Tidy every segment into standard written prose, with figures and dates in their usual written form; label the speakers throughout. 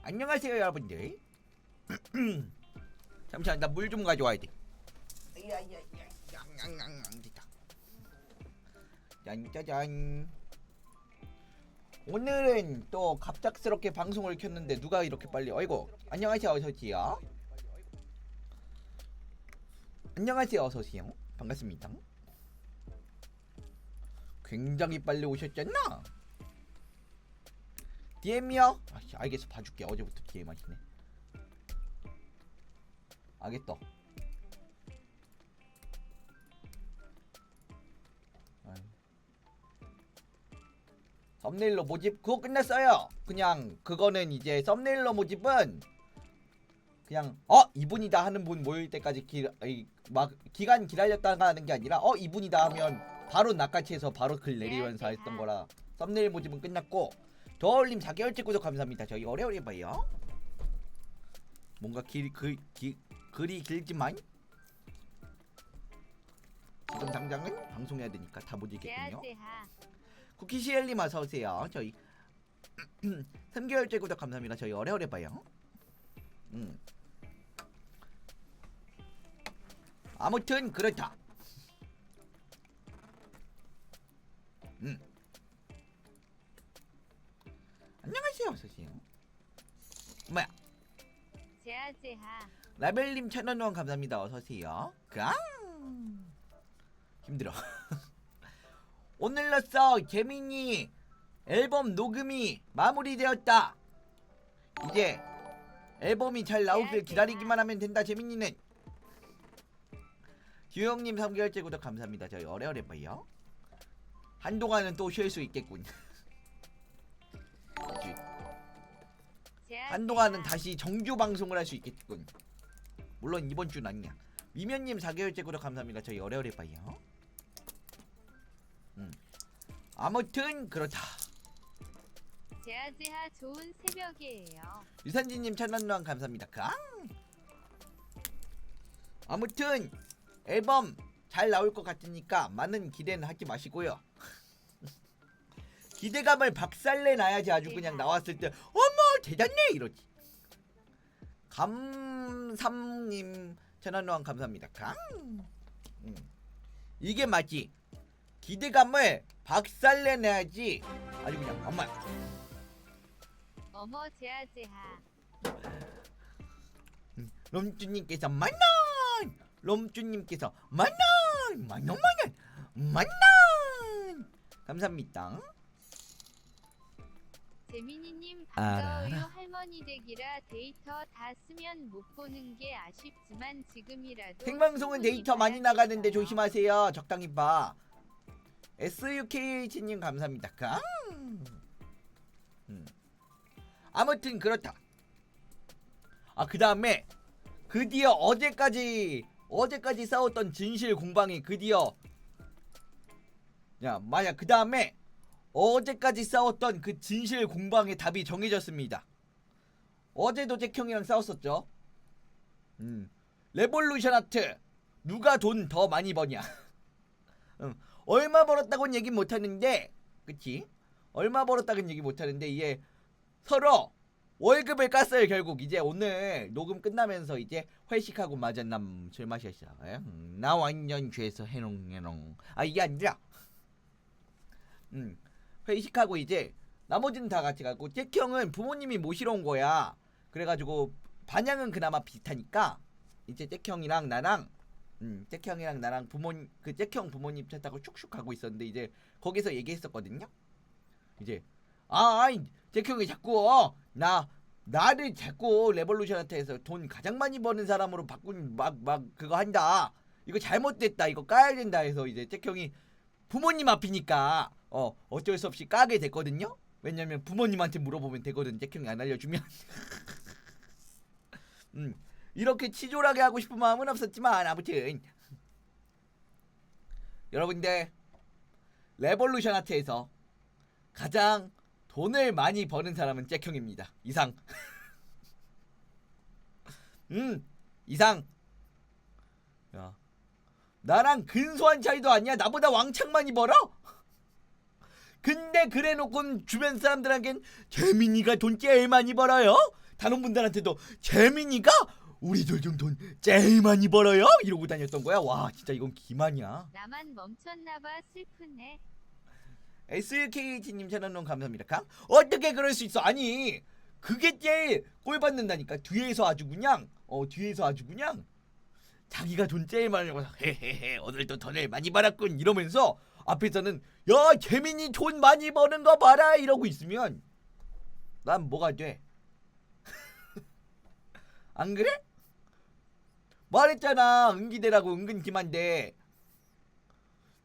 Speaker 1: 안녕하세요 여러분들. 잠시만 나 물 좀 가져와야 돼. 짠짜잔. 오늘은 또 갑작스럽게 방송을 켰는데 누가 이렇게 빨리 어이구 안녕하세요 어서오세요. 안녕하세요 어서오세요. 반갑습니다. 굉장히 빨리 오셨잖아. DM이요? 알겠어 봐줄게. 어제부터 DM 하시네. 알겠다. 썸네일러 모집 그거 끝났어요. 그냥 그거는 이제 썸네일러 모집은 그냥 이분이다 하는 분 모일 때까지 기간 기다렸다가 하는 게 아니라 이분이다 하면 바로 낚아채서 바로 글 내리면서 했던 거라 썸네일 모집은 끝났고. 더올림 4개월째 구독 감사합니다. 저희 오래오래 봐요. 뭔가 글이 길지만 지금 당장은 방송해야 되니까 다 못 읽겠군요. 쿠키시엘님 어서오세요. 저희 3개월째 구독 감사합니다. 저희 오래오래 봐요. 아무튼 그렇다. 안녕하세요 어서오세요. 뭐야
Speaker 2: 제하제하
Speaker 1: 라벨님 1000원 감사합니다. 어서오세요. 힘들어. 오늘로써 재민이 앨범 녹음이 마무리되었다. 이제 앨범이 잘 나오길 기다리기만 하면 된다. 재민이는. 규영님 3개월째 구독 감사합니다. 저희 오래오래 봐요. 한동안은 또 쉴 수 있겠군. 한동안은 다시 정규 방송을 할 수 있겠군. 물론 이번 주는 아니야. 미면님 4개월째 구독 감사합니다. 저희 오래오래 봐요. 아무튼 그렇다.
Speaker 2: 제하제하 좋은 새벽이에요.
Speaker 1: 유산진님 1000원 감사합니다. 아무튼 앨범 잘 나올 것 같으니까 많은 기대는 하지 마시고요. 기대감을 박살내 놔야지 아주 그냥 나왔을 때 어머 대단해 이러지. 감삼님 1000원 감사합니다. 이게 맞지. 기대감을 박살내 놔야지 아주 그냥
Speaker 2: 어머 제하제하
Speaker 1: 롬쭈님께서 만원 롬쭈님께서 만원 감사합니다.
Speaker 2: 재민이님 반가워요. 할머니 댁이라 데이터 다 쓰면 못 보는 게 아쉽지만 지금이라도
Speaker 1: 생방송은 데이터 많이 나가는데 조심하세요. 적당히 봐. SUKH님 감사합니다. 아무튼 그렇다. 그 다음에 드디어 어제까지 싸웠던 진실 공방이 드디어 만약 그 다음에 어제까지 싸웠던 그 진실 공방의 답이 정해졌습니다. 어제도 잭형이랑 싸웠었죠. 레볼루션 아트 누가 돈 더 많이 버냐. 얼마 벌었다고는 얘기 못하는데 그치? 얼마 벌었다고는 얘기 못하는데 이게 서로 월급을 깠어요. 결국 이제 오늘 녹음 끝나면서 이제 회식하고 마전남 술 마셨어. 나 완전 죄서 해롱 이게 아니라 회식하고 이제 나머지는 다 같이 가고 잭형은 부모님이 모시러 온 거야. 그래가지고 반향은 그나마 비슷하니까 이제 잭형이랑 나랑 그 잭형 부모님 차 타고 슉슉 가고 있었는데 이제 거기서 얘기했었거든요. 이제 잭형이 자꾸 나를 자꾸 레볼루션한테서 돈 가장 많이 버는 사람으로 바꾼 막 그거 한다. 이거 잘못됐다. 이거 까야 된다 해서 이제 잭형이 부모님 앞이니까 어쩔 수 없이 까게 됐거든요. 왜냐면 부모님한테 물어보면 되거든. 잭형이 안 알려주면. 이렇게 치졸하게 하고 싶은 마음은 없었지만 아무튼 여러분들 레볼루션 아트에서 가장 돈을 많이 버는 사람은 잭형입니다. 이상. 이상. 나랑 근소한 차이도 아니야. 나보다 왕창 많이 벌어. 근데 그래놓고 주변 사람들한텐 재민이가 돈 제일 많이 벌어요. 다른 분들한테도 재민이가 우리들 중 돈 제일 많이 벌어요 이러고 다녔던 거야. 와 진짜 이건 기만이야.
Speaker 2: 나만 멈췄나봐. 슬프네.
Speaker 1: SUKH님 채널론 감사합니다. 강? 어떻게 그럴 수 있어? 아니 그게 제일 꼴 받는다니까. 뒤에서 아주 그냥 자기가 돈 제일 많이 벌어서 헤헤헤 오늘도 돈을 많이 벌었군 이러면서 앞에서는 야 재민이 돈 많이 버는 거 봐라 이러고 있으면 난 뭐가 돼? 안 그래? 말했잖아 은기대라고 은근 기만대.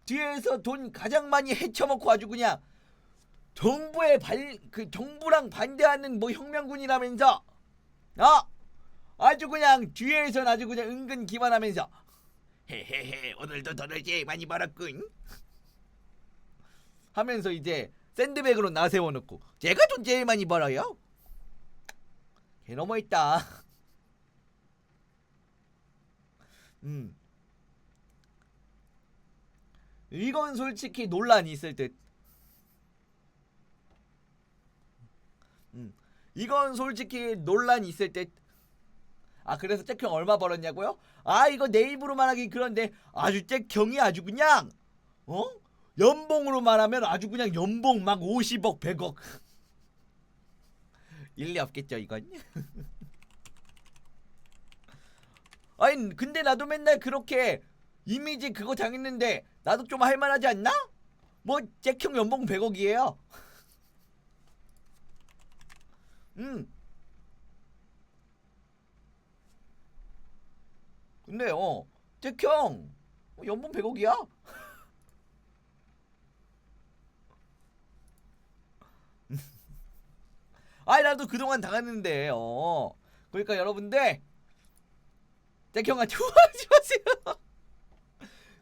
Speaker 1: 뒤에서 돈 가장 많이 헤쳐먹고 아주 그냥 정부랑 반대하는 뭐 혁명군이라면서 아주 그냥 뒤에선 아주 그냥 은근 기만하면서 헤헤헤 오늘도 돈을 제일 많이 벌었군 하면서 이제 샌드백으로 나 세워놓고 제가 돈 제일 많이 벌어요. 개 너무했다. 이건 솔직히 논란이 있을 듯. 이건 솔직히 논란이 있을 듯. 아 그래서 잭형 얼마 벌었냐고요? 아 이거 내 입으로 말하기 그런데 아주 잭형이 아주 그냥 연봉으로 말하면 아주 그냥 연봉 막 50억 100억 일리 없겠죠 이건. 아니 근데 나도 맨날 그렇게 이미지 그거 당했는데 나도 좀 할만하지 않나? 뭐 잭형 연봉 100억이에요. 근데 잭형 연봉 100억이야. 아이 나도 그동안 당했는데 그러니까 여러분들 잭형한테 후하지 마세요.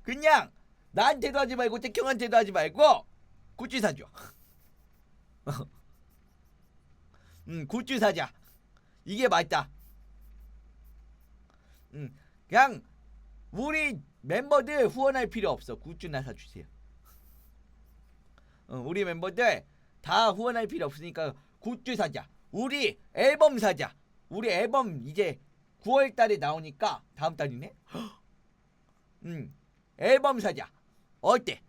Speaker 1: 그냥 나한테도 하지 말고 잭형한테도 하지 말고 굿즈 사줘. 굿즈 사자. 이게 맞다. 그냥 우리 멤버들 후원할 필요 없어. 굿즈나 사주세요. 우리 멤버들 다 후원할 필요 없으니까 굿즈 사자. 우리 앨범 사자. 우리 앨범 이제 9월달에 나오니까 다음 달이네. 앨범 사자. 어때?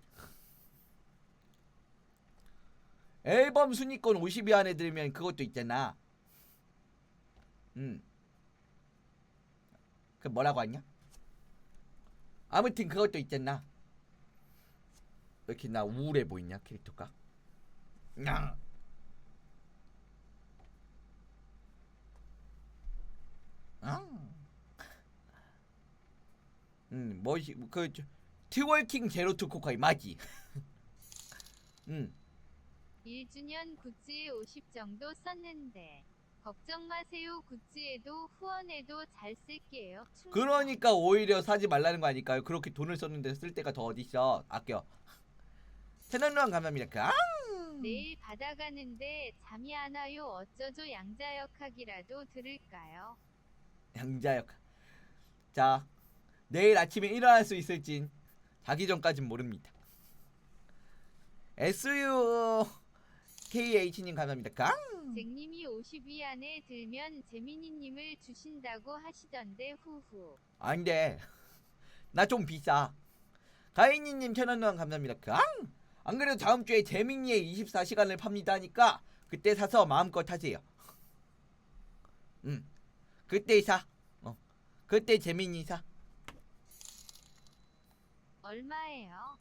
Speaker 1: 앨범 순위권 50위 안에 들면 그것도 있잖아. 그 뭐라고 하냐? 아무튼 그것도 있잖아. 왜 이렇게 나 우울해 보이냐 캐릭터가? 뭐지 그 트월킹 제로 투 코카이 맞지?
Speaker 2: 1주년 굿즈에 50 정도 썼는데 걱정 마세요. 굿즈에도 후원에도 잘 쓸게요. 충성.
Speaker 1: 그러니까 오히려 사지 말라는 거 아닐까요? 그렇게 돈을 썼는데 쓸 데가 더 어딨어. 아껴. 채널로한 감사합니다.
Speaker 2: 내일 바다 가는데 잠이 안 와요. 어쩌죠? 양자역학이라도 들을까요?
Speaker 1: 양자역. 자 내일 아침에 일어날 수 있을진 자기 전까진 모릅니다. SUKH님 감사합니다.
Speaker 2: 잭님이 50위 안에 들면 재민이님을 주신다고 하시던데 후후.
Speaker 1: 안돼. 나 좀 비싸. 가인이님 채널로한 감사합니다. 안 그래도 다음 주에 재민이의 24시간을 팝니다 하니까 그때 사서 마음껏 하세요. 그때 사. 그때 재민이 사.
Speaker 2: 얼마예요?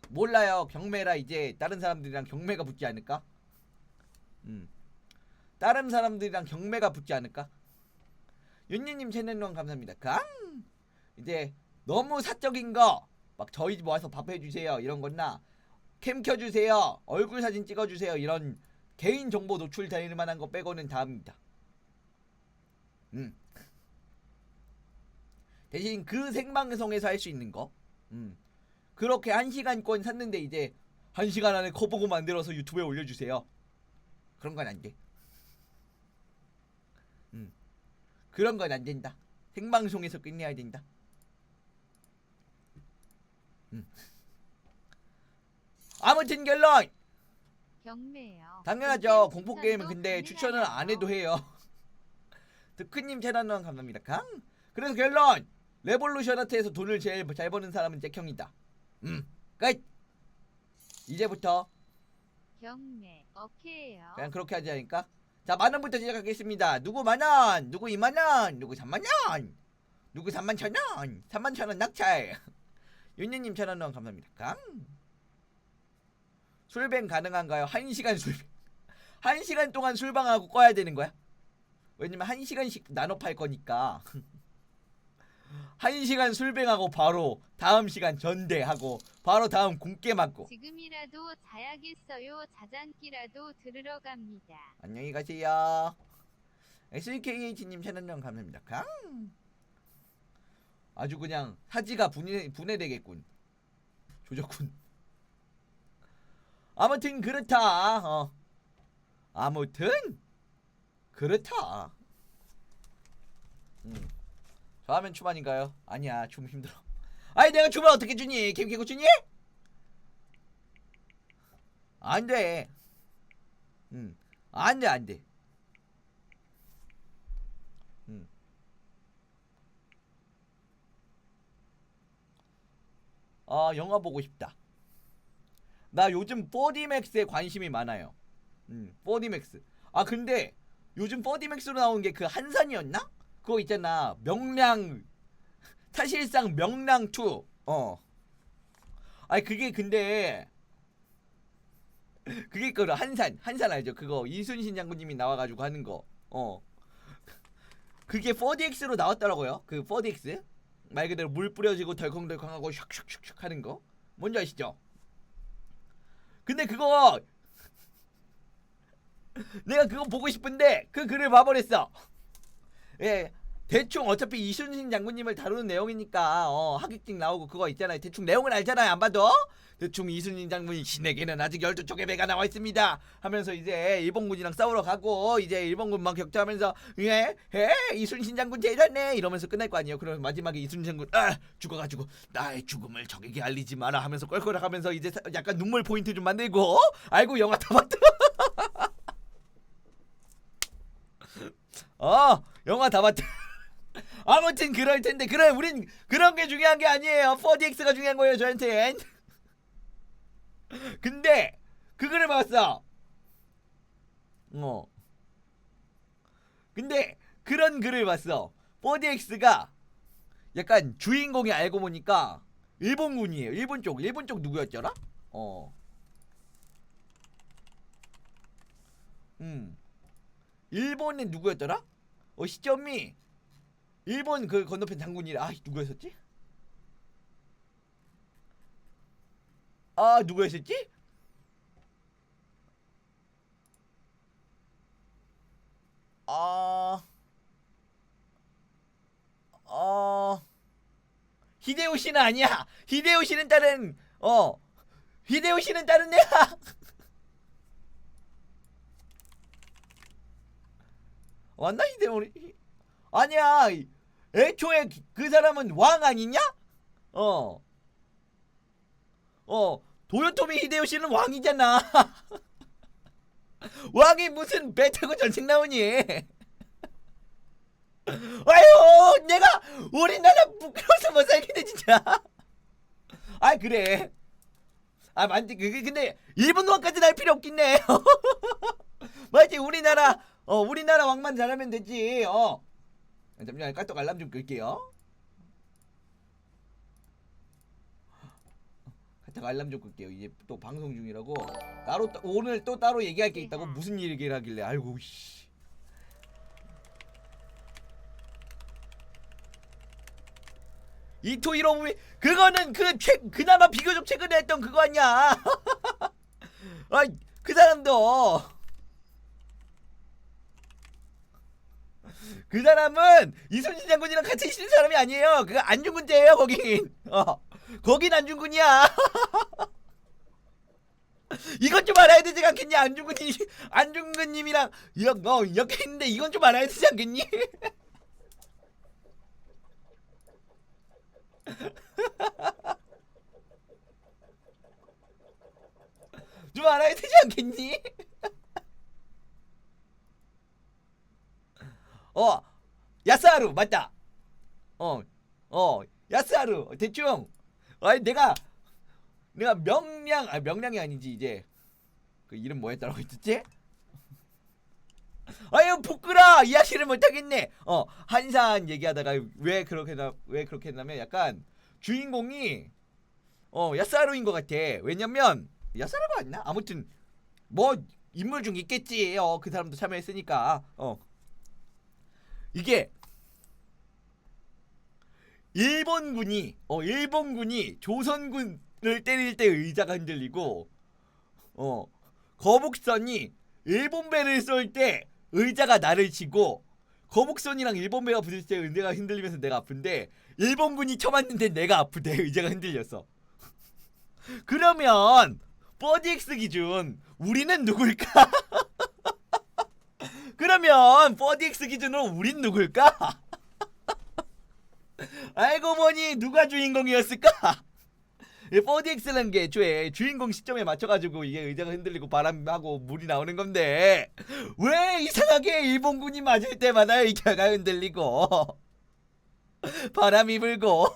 Speaker 1: 몰라요. 경매라 이제 다른 사람들이랑 경매가 붙지 않을까? 다른 사람들이랑 경매가 붙지 않을까? 윤유님 채널로 감사합니다. 이제 너무 사적인 거 막 저희 집 와서 밥 해주세요 이런 거나 캠 켜주세요 얼굴 사진 찍어주세요 이런 개인 정보 노출될 만한 거 빼고는 다입니다. 대신 그 생방송에서 할 수 있는 거 그렇게 1시간권 샀는데 이제 1시간 안에 커보고 만들어서 유튜브에 올려주세요 그런 건 안 돼. 그런 건 안 된다. 생방송에서 끝내야 된다. 아무튼 결론
Speaker 2: 경매요.
Speaker 1: 당연하죠.
Speaker 2: 근데
Speaker 1: 공포 게임은
Speaker 2: 추천도
Speaker 1: 근데 추천을 안
Speaker 2: 가능하나요?
Speaker 1: 해도 해요. 드크님 채널 감사합니다. 강. 그래서 결론 레볼루션 아트에서 돈을 제일 잘 버는 사람은 잭형이다. 끝. 이제부터
Speaker 2: 경매 오케이요.
Speaker 1: 그냥 그렇게 하자니까. 자, 만원부터 시작하겠습니다. 누구 만원, 누구 2만원, 누구 3만원, 누구 31,000원, 31,000원 낙찰. 윤유님 천원 감사합니다. 강. 술뱅 가능한가요? 1시간 술뱅. 1시간 동안 술방하고 꺼야 되는 거야? 왜냐면 1시간씩 나눠 팔 거니까. 1시간 술뱅하고 바로 다음 시간 전대하고 바로 다음 공개 맞고.
Speaker 2: 지금이라도 자야겠어요. 자장기라도 들으러 갑니다.
Speaker 1: 안녕히 가세요. SKH님 채널명 감사합니다. 강. 아주 그냥 사지가 분해되겠군. 조졌군. 아무튼 그렇다. 아무튼 그렇다. 저 하면 추반인가요? 아니야, 춤 힘들어. 아니 내가 춤을 어떻게 주니? 개고 주니? 안돼. 안돼 안돼. 영화 보고 싶다. 나 요즘 4DMAX에 관심이 많아요. 4DMAX. 아 근데 요즘 4DMAX로 나온 게 그 한산이었나? 그거 있잖아. 명량. 사실상 명량2. 아니 그게 근데 그게 그 한산 알죠? 그거 이순신 장군님이 나와가지고 하는 거. 그게 4DX로 나왔더라고요. 그 4DX 말 그대로 물 뿌려지고 덜컹덜컹하고 슉슉슉슉 하는 거 뭔지 아시죠? 근데 그거 내가 그거 보고 싶은데 그 글을 봐버렸어. 예, 대충 어차피 이순신 장군님을 다루는 내용이니까 하객팅 나오고 그거 있잖아요. 대충 내용은 알잖아요. 안 봐도 대충 이순신 장군이 신에게는 아직 12척의 배가 나와 있습니다 하면서 이제 일본군이랑 싸우러 가고 이제 일본군만 격추하면서 이순신 장군 대단해 이러면서 끝날 거 아니에요. 그러면 마지막에 이순신 장군 죽어가지고 나의 죽음을 적에게 알리지 마라 하면서 껄껄하면서 이제 약간 눈물 포인트 좀 만들고 아이고 영화 다 봤다. 영화 다 봤다. 아무튼 그럴 텐데 그래 우린 그런 게 중요한 게 아니에요. 4DX가 중요한 거예요 저한텐. 근데 그거를 봤어. 근데 그런 글을 봤어. 4DX가 약간 주인공이 알고 보니까 일본군이에요. 일본 쪽 누구였더라? 일본은 누구였더라? 시점이 일본 그 건너편 장군이라. 누구였었지? 누구였었지? 히데요시는 아니야. 히데요시는 다른 히데요시는 다른 애야. 맞나 히데요시? 아니야. 애초에 그 사람은 왕 아니냐? 도요토미 히데요시는 왕이잖아. 왕이 무슨 배 타고 전쟁 나오니? 아유, 내가 우리나라 부끄러워서 못 살겠네 진짜. 그래. 맞지. 그게 근데 일본 왕까지 날 필요 없겠네. 맞지. 우리나라 왕만 잘하면 되지. 잠시만 까똑 알람 좀 끌게요. 까똑 알람 좀 끌게요. 이제 또 방송 중이라고. 오늘 또 따로 얘기할 게 있다고. 무슨 얘기를 하길래. 아이고 씨. 이토 히로부미 그거는 그나마 비교적 최근에 했던 그거 아니야. 그 사람도 그 사람은 이순신 장군이랑 같이 있는 사람이 아니에요. 그거 안중근제예요 거긴. 거긴 안중근이야. 이건 좀 알아야 되지 않겠냐? 안중근님이랑 이렇게 했는데 이건 좀 알아야 되지 않겠니? 좀 알아야 되지 않겠니? 야스하루 맞다. 야스하루 대충. 아니 내가 명량이 아니지 이제 그 이름 뭐였다고 했지? 아유 부끄러 이야기를 못하겠네. 한산 얘기하다가 왜 그렇게 했냐면 약간 주인공이 야스하루인 것 같아. 왜냐면 야스하루가 아니나? 아무튼 뭐 인물 중 있겠지. 그 사람도 참여했으니까. 이게 일본군이 조선군을 때릴 때 의자가 흔들리고 거북선이 일본 배를 쏠 때 의자가 나를 치고 거북선이랑 일본 배가 부딪힐 때 의자가 흔들리면서 내가 아픈데 일본군이 쳐맞는데 내가 아프대. 의자가 흔들렸어. 그러면 4DX 기준 우리는 누굴까? 그러면 4DX 기준으로 우린 누굴까? 알고 보니 누가 주인공이었을까? 4DX라는 게 애초에 주인공 시점에 맞춰가지고 이게 의자가 흔들리고 바람하고 물이 나오는 건데 왜 이상하게 일본군이 맞을 때마다 의자가 흔들리고 바람이 불고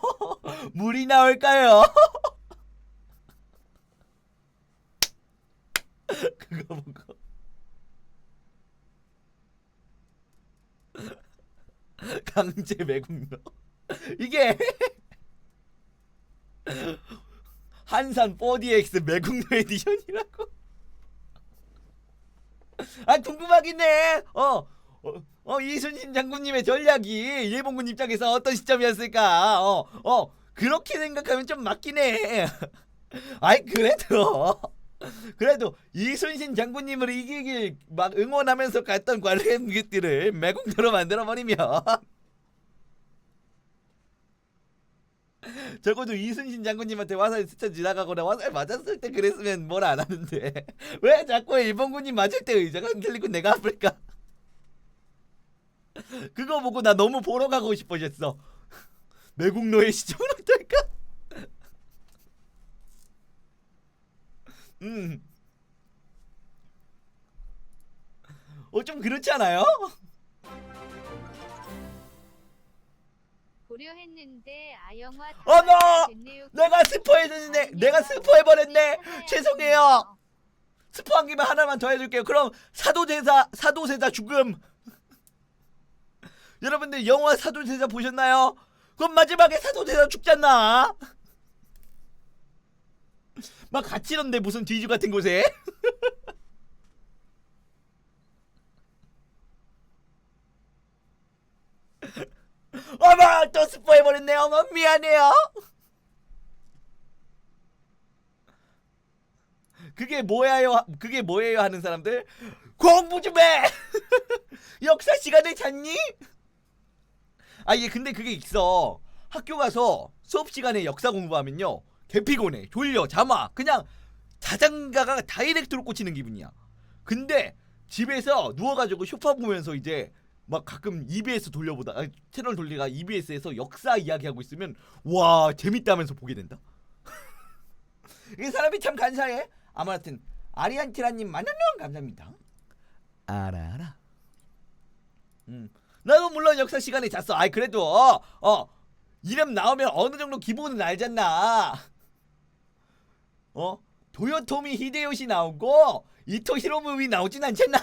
Speaker 1: 물이 나올까요? 그거 보고 강제 매국노 이게 한산 4DX 매국노 에디션이라고. 궁금하긴 해. 이순신 장군님의 전략이 일본군 입장에서 어떤 시점이었을까. 그렇게 생각하면 좀 맞긴 해. 그래도 이순신 장군님을 이기길 막 응원하면서 갔던 관람객들을 매국노로 만들어버리면 적어도 이순신 장군님한테 화살 스쳐 지나가거나 화살 맞았을 때 그랬으면 뭘 안 하는데 왜 자꾸 일본군이 맞을 때 의자가 흔들리고 내가 아플까? 그거 보고 나 너무 보러 가고 싶어졌어. 매국노의 시점은 어떨까? 좀 그렇지 않아요?
Speaker 2: 고려했는데 아영화
Speaker 1: 어머! 내가 스포해줬네. 내가 스포해버렸네. 죄송해요. 스포한 김에 하나만 더 해줄게요. 그럼 사도세자 죽음. 여러분들 영화 사도세자 보셨나요? 그럼 마지막에 사도세자 죽잖아. 막 갇히던데 무슨 뒤주 같은 곳에. 어머 또 스포해버렸네. 어머 미안해요. 그게 뭐예요 하는 사람들 공부 좀 해. 역사 시간에 잤니? 예 근데 그게 있어. 학교 가서 수업 시간에 역사 공부하면요 개피곤해 졸려 잠아 그냥 자장가가 다이렉트로 꽂히는 기분이야. 근데 집에서 누워가지고 쇼파 보면서 이제 막 가끔 EBS 돌려보다 채널 돌리가 EBS에서 역사 이야기하고 있으면 와 재밌다면서 보게 된다. 이 사람이 참 간사해. 아무튼 아리안티라님 만원원 감사합니다. 알아. 나도 물론 역사 시간에 잤어. 그래도 이름 나오면 어느 정도 기본은 알잖아. 도요토미 히데요시 나오고 이토 히로부미 나오진 않잖아.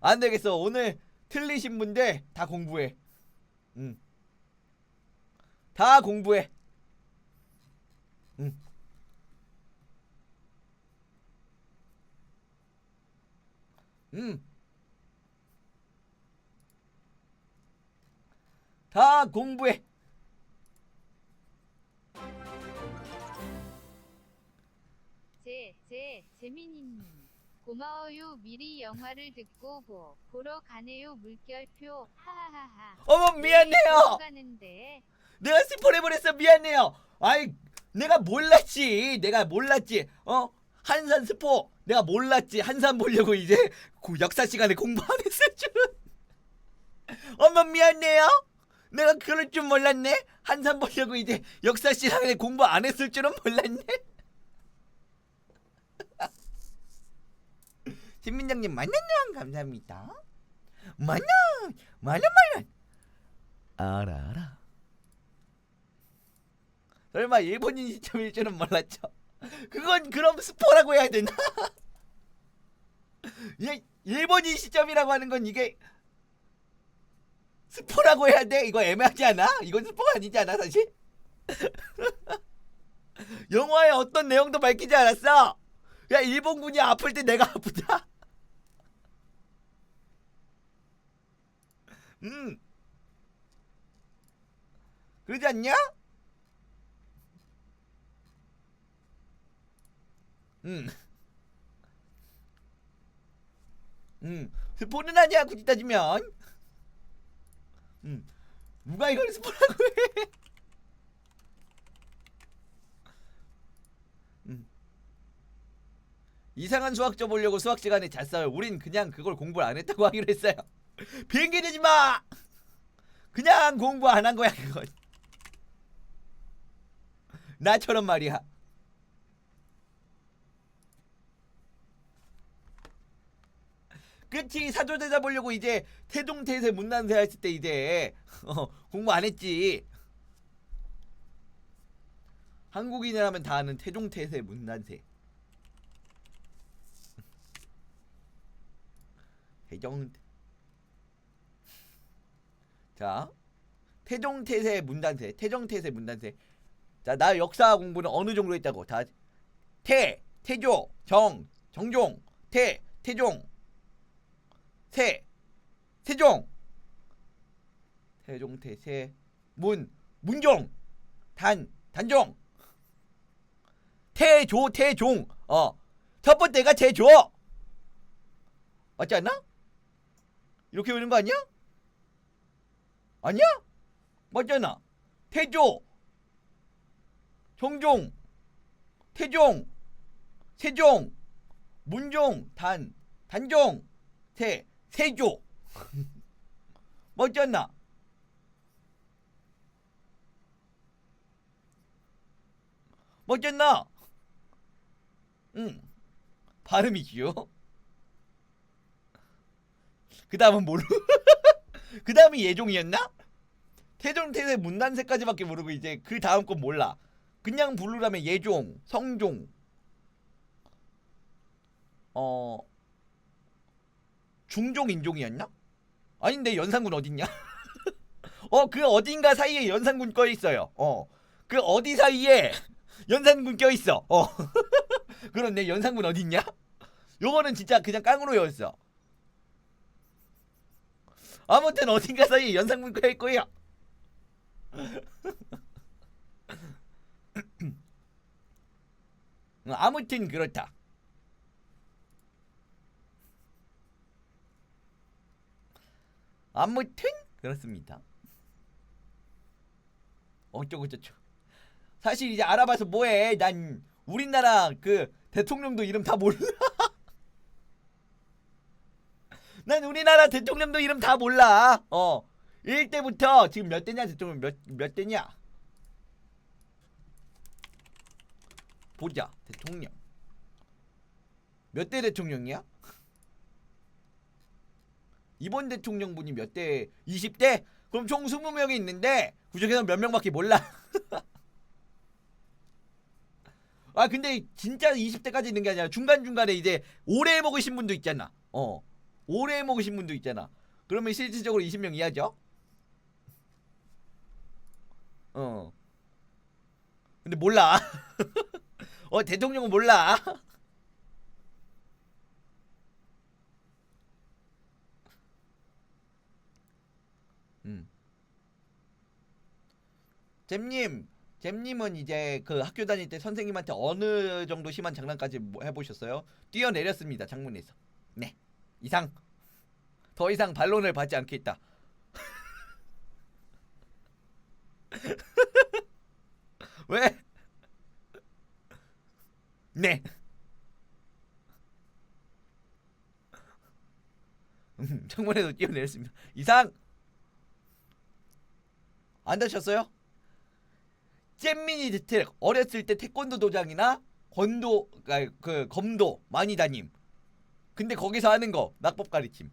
Speaker 1: 안 되겠어. 오늘 틀리신 분들 다 공부해. 다 공부해. 다 공부해.
Speaker 2: 재민이님 고마워요. 미리 영화를 듣고 보러 가네요. 물결표 하하하하.
Speaker 1: 어머 미안해요.
Speaker 2: 가는데.
Speaker 1: 내가 스포를 해버렸어. 미안해요. 내가 몰랐지. 한산 스포 내가 몰랐지. 한산 보려고 이제 역사 시간에 공부 안 했을 줄은. 어머 미안해요. 내가 그럴 줄 몰랐네. 한산 보려고 이제 역사 시간에 공부 안 했을 줄은 몰랐네. 신민장님 만원 감사합니다. 만원 알아. 설마 일본인 시점일 줄은 몰랐죠. 그건 그럼 스포라고 해야 되나? 일본인 시점이라고 하는 건 이게 스포라고 해야 돼? 이거 애매하지 않아? 이건 스포가 아니지 않아 사실? 영화의 어떤 내용도 밝히지 않았어. 야, 일본군이 아플 때 내가 아프다. 그러지 않냐? 스포는 아니야 굳이 따지면. 누가 이걸 스포라고 해? 이상한 수학적 보려고 수학 시간에 잤어요. 우린 그냥 그걸 공부를 안 했다고 하기로 했어요. 비행기 되지 마. 그냥 공부 안 한 거야 그건. 나처럼 말이야. 그치, 사조대자 보려고 이제 태동태세 문난세 했을 때 이제 공부 안 했지. 한국인이라면 다 아는 태종태세 문난세. 태종. 자, 태종태세 문단세, 태종태세 문단세. 자, 나 역사 공부는 어느 정도 했다고. 다 태조, 정종, 태종, 세종, 태종태세, 문종, 단종, 태종. 첫 번째가 태조. 맞지 않나? 이렇게 외우는 거 아니야? 아니야? 맞잖아. 태조, 정종, 태종, 세종, 문종, 단종, 세조. 맞잖아. 맞잖아. 발음이지요. 그 다음은 모르. 그 다음이 예종이었나? 태종태세 문단세까지밖에 모르고 이제 그 다음 건 몰라. 그냥 부르라면 예종, 성종, 중종, 인종이었나? 아닌데 연산군 어딨냐? 그 어딘가 사이에 연산군 껴있어요. 그 어디 사이에 연산군 껴있어. 그런데 연산군 어딨냐? 요거는 진짜 그냥 깡으로 외웠어. 아무튼 어딘가 사이에 연산군 껴있고요. 아무튼 그렇다. 아무튼 그렇습니다. 어쩌고저쩌고. 사실 이제 알아봐서 뭐해. 난 우리나라 그 대통령도 이름 다 몰라. 난 우리나라 대통령도 이름 다 몰라. 1대부터 지금 몇 대냐 대통령 몇 대냐. 보자. 대통령 몇 대 대통령이야? 이번 대통령분이 몇 대? 20대? 그럼 총 20명이 있는데 그중에서 몇 명밖에 몰라. 아 근데 진짜 20대까지 있는 게 아니라 중간중간에 이제 오래 먹으신 분도 있잖아. 오래 먹으신 분도 있잖아. 그러면 실질적으로 20명 이하죠. 근데 몰라. 대통령은 몰라. 잼님은 이제 그 학교 다닐 때 선생님한테 어느 정도 심한 장난까지 해보셨어요? 뛰어내렸습니다, 창문에서. 네, 이상. 더 이상 반론을 받지 않겠다. 왜? 네. 창문에서 뛰어내렸습니다. 이상. 안 다쳤어요? 잼민이 대택 어렸을 때 태권도 도장이나 검도 많이 다님. 근데 거기서 하는 거 낙법 가리킴.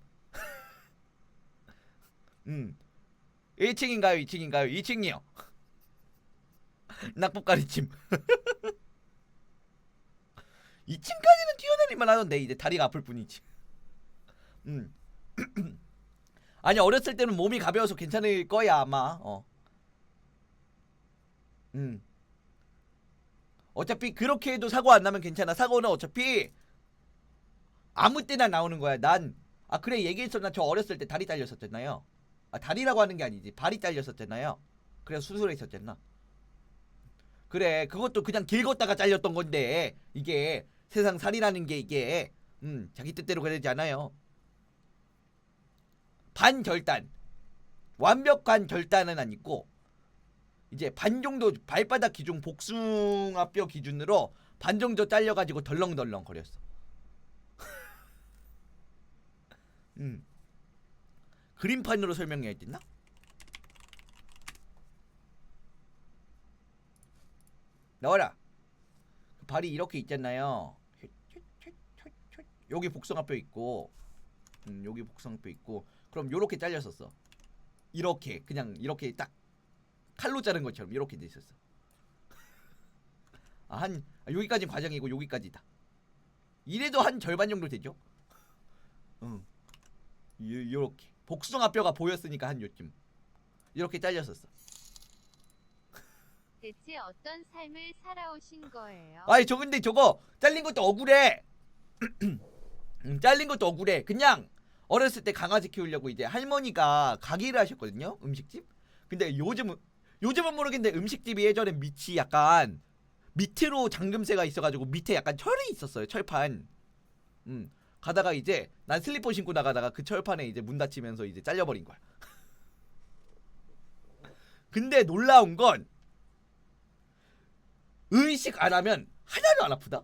Speaker 1: 1층인가요? 2층인가요? 2층이요. 낙법 가리킴. 2층까지는 뛰어내릴만 하던데 이제 다리가 아플 뿐이지. 아니 어렸을 때는 몸이 가벼워서 괜찮을 거야 아마. 어차피 그렇게 해도 사고 안 나면 괜찮아. 사고는 어차피 아무 때나 나오는 거야. 그래 얘기했었나? 저 어렸을 때 다리 딸렸었잖아요. 다리라고 하는 게 아니지. 발이 딸렸었잖아요. 그래서 수술했었잖아. 그래 그것도 그냥 길 걷다가 잘렸던 건데 이게 세상 살이라는 게 이게 자기 뜻대로 그러지 않아요. 반절단 완벽한 절단은 아니고 이제 반 정도 발바닥 기준 복숭아뼈 기준으로 반 정도 잘려가지고 덜렁덜렁 거렸어. 그림판으로 설명해야 되나? 나와라. 발이 이렇게 있잖아요. 여기 복숭아뼈 있고, 여기 복숭아뼈 있고, 그럼 요렇게 잘렸었어. 이렇게 그냥 이렇게 딱 칼로 자른 것처럼 이렇게 돼 있었어. 여기까지 과정이고 여기까지다. 이래도 한 절반 정도 되죠? 요렇게 복숭아뼈가 보였으니까 한 요쯤 이렇게 잘렸었어.
Speaker 2: 대체 어떤 삶을 살아오신 거예요?
Speaker 1: 저 근데 저거 잘린 것도 억울해. 잘린 것도 억울해. 그냥 어렸을 때 강아지 키우려고 이제 할머니가 가게를 하셨거든요. 음식집. 근데 요즘은 모르겠는데 음식집이 예전에 밑이 약간 밑으로 잠금새가 있어가지고 밑에 약간 철이 있었어요. 철판. 가다가 이제 난 슬리퍼 신고 나가다가 그 철판에 이제 문 닫히면서 이제 잘려버린 거야. 근데 놀라운 건 의식 안 하면 하나도 안 아프다.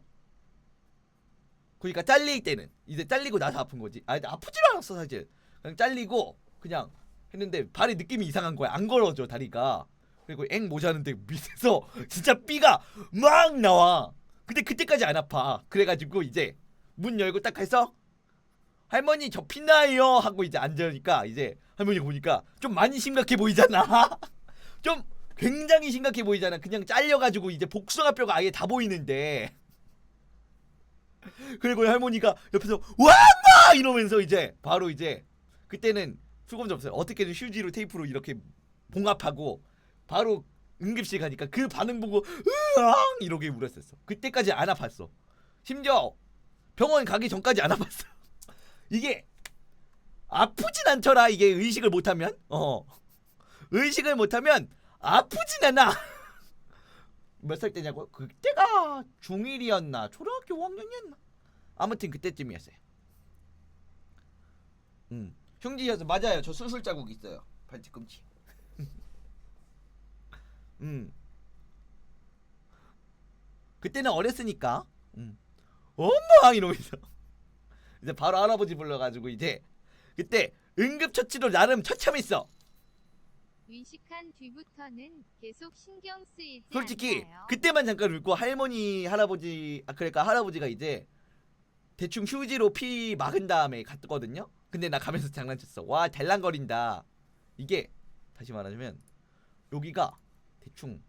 Speaker 1: 그러니까 잘릴 때는 이제 잘리고 나서 아픈 거지. 아프질 않았어 사실. 그냥 잘리고 그냥 했는데 발에 느낌이 이상한 거야. 안 걸어져 다리가. 그리고 앵 모자는데 밑에서 진짜 삐가 막 나와. 근데 그때까지 안 아파. 그래가지고 이제 문 열고 딱 해서 할머니 저 피나요 하고 이제 앉으니까 이제 할머니가 보니까 좀 많이 심각해 보이잖아. 좀 굉장히 심각해 보이잖아. 그냥 잘려가지고 이제 복숭아뼈가 아예 다 보이는데. 그리고 할머니가 옆에서 와마 이러면서 이제 바로 이제 그때는 수건도 없어요. 어떻게든 휴지로 테이프로 이렇게 봉합하고 바로 응급실 가니까 그 반응 보고 으앙 이렇게 울었었어. 그때까지 안 아팠어. 심지어 병원 가기 전까지 안 아팠어. 이게 아프진 않더라. 이게 의식을 못하면 의식을 못하면 아프진 않아. 몇 살 때냐고요? 그때가 중1이었나 초등학교 5학년이었나 아무튼 그때쯤이었어요. 흉지여서 맞아요. 저 수술 자국 있어요. 발뒤꿈치. 그때는 어렸으니까 엄마 이러면서 이제 바로 할아버지 불러가지고 이제 그때 응급처치로 나름 처참했어.
Speaker 2: 의식한 뒤부터는 계속 신경 쓰이지
Speaker 1: 솔직히
Speaker 2: 않나요?
Speaker 1: 그때만 잠깐 울고 할머니 할아버지 그러니까 할아버지가 이제 대충 휴지로 피 막은 다음에 갔거든요. 근데 나 가면서 장난쳤어. 와 델랑거린다. 이게 다시 말하자면 여기가 대충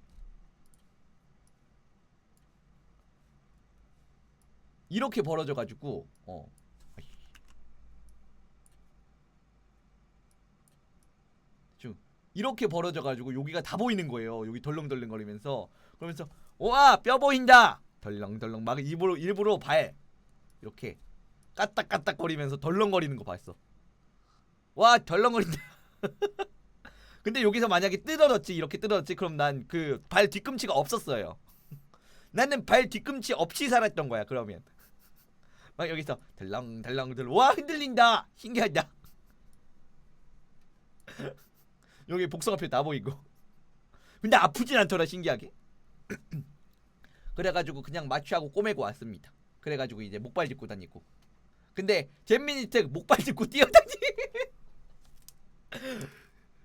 Speaker 1: 이렇게 벌어져가지고 이렇게 벌어져가지고 여기가 다 보이는 거예요. 여기 덜렁덜렁 거리면서 그러면서 와 뼈 보인다 덜렁덜렁 막 일부러 발 이렇게 까딱까딱 거리면서 덜렁거리는 거 봤어. 와 덜렁거린다. 근데 여기서 만약에 뜯어졌지 이렇게 뜯어졌지 그럼 난 그 발 뒤꿈치가 없었어요. 나는 발 뒤꿈치 없이 살았던 거야. 그러면 막 여기서 덜렁덜렁 와 흔들린다 신기하다. 여기 복숭아뼈 나 보이고. 근데 아프진 않더라 신기하게. 그래가지고 그냥 마취하고 꼬매고 왔습니다. 그래가지고 이제 목발 짚고 다니고. 근데 잼민이 특 목발 짚고 뛰어다니.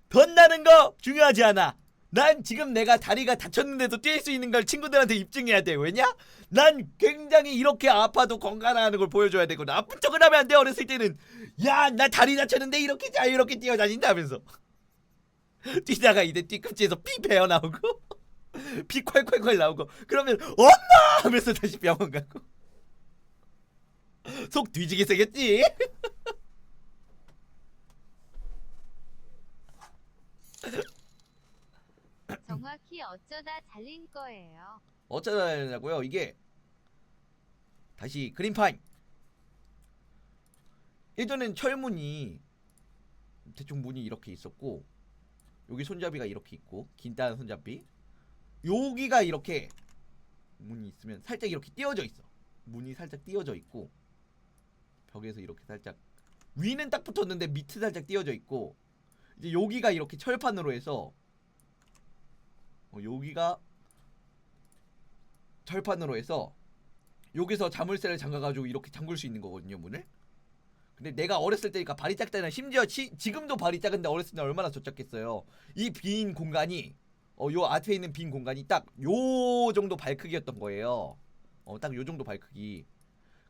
Speaker 1: 덧나는 거 중요하지 않아. 난 지금 내가 다리가 다쳤는데도 뛸 수 있는 걸 친구들한테 입증해야 돼. 왜냐? 난 굉장히 이렇게 아파도 건강하다는 걸 보여줘야 되고 나쁜 척을 하면 안 돼. 어렸을 때는 야, 나 다리 다쳤는데 이렇게 자유롭게 뛰어다닌다면서 뛰다가 이제 뒤꿈치에서 피 배어 나오고 피 콸콸콸 나오고 그러면 엄마 하면서 다시 병원 가고 속 뒤지게 생겼지.
Speaker 2: 정확히 어쩌다 잘린 거예요.
Speaker 1: 어쩌다 하냐고요? 이게 다시 그린파인. 예전엔 철문이 대충 문이 이렇게 있었고 여기 손잡이가 이렇게 있고 긴단한 손잡이 여기가 이렇게 문이 있으면 살짝 이렇게 띄어져 있어. 문이 살짝 띄어져 있고 벽에서 이렇게 살짝 위는 딱 붙었는데 밑은 살짝 띄어져 있고 이제 여기가 이렇게 철판으로 해서 여기가 철판으로 해서 여기서 자물쇠를 잠가가지고 이렇게 잠글 수 있는 거거든요, 문을. 근데 내가 어렸을 때니까 발이 작잖아. 심지어 지금도 발이 작은데 어렸을 때 얼마나 젖잡겠어요. 이 빈 공간이 요 앞에 있는 빈 공간이 딱 요 정도 발 크기였던 거예요. 딱 요 정도 발 크기.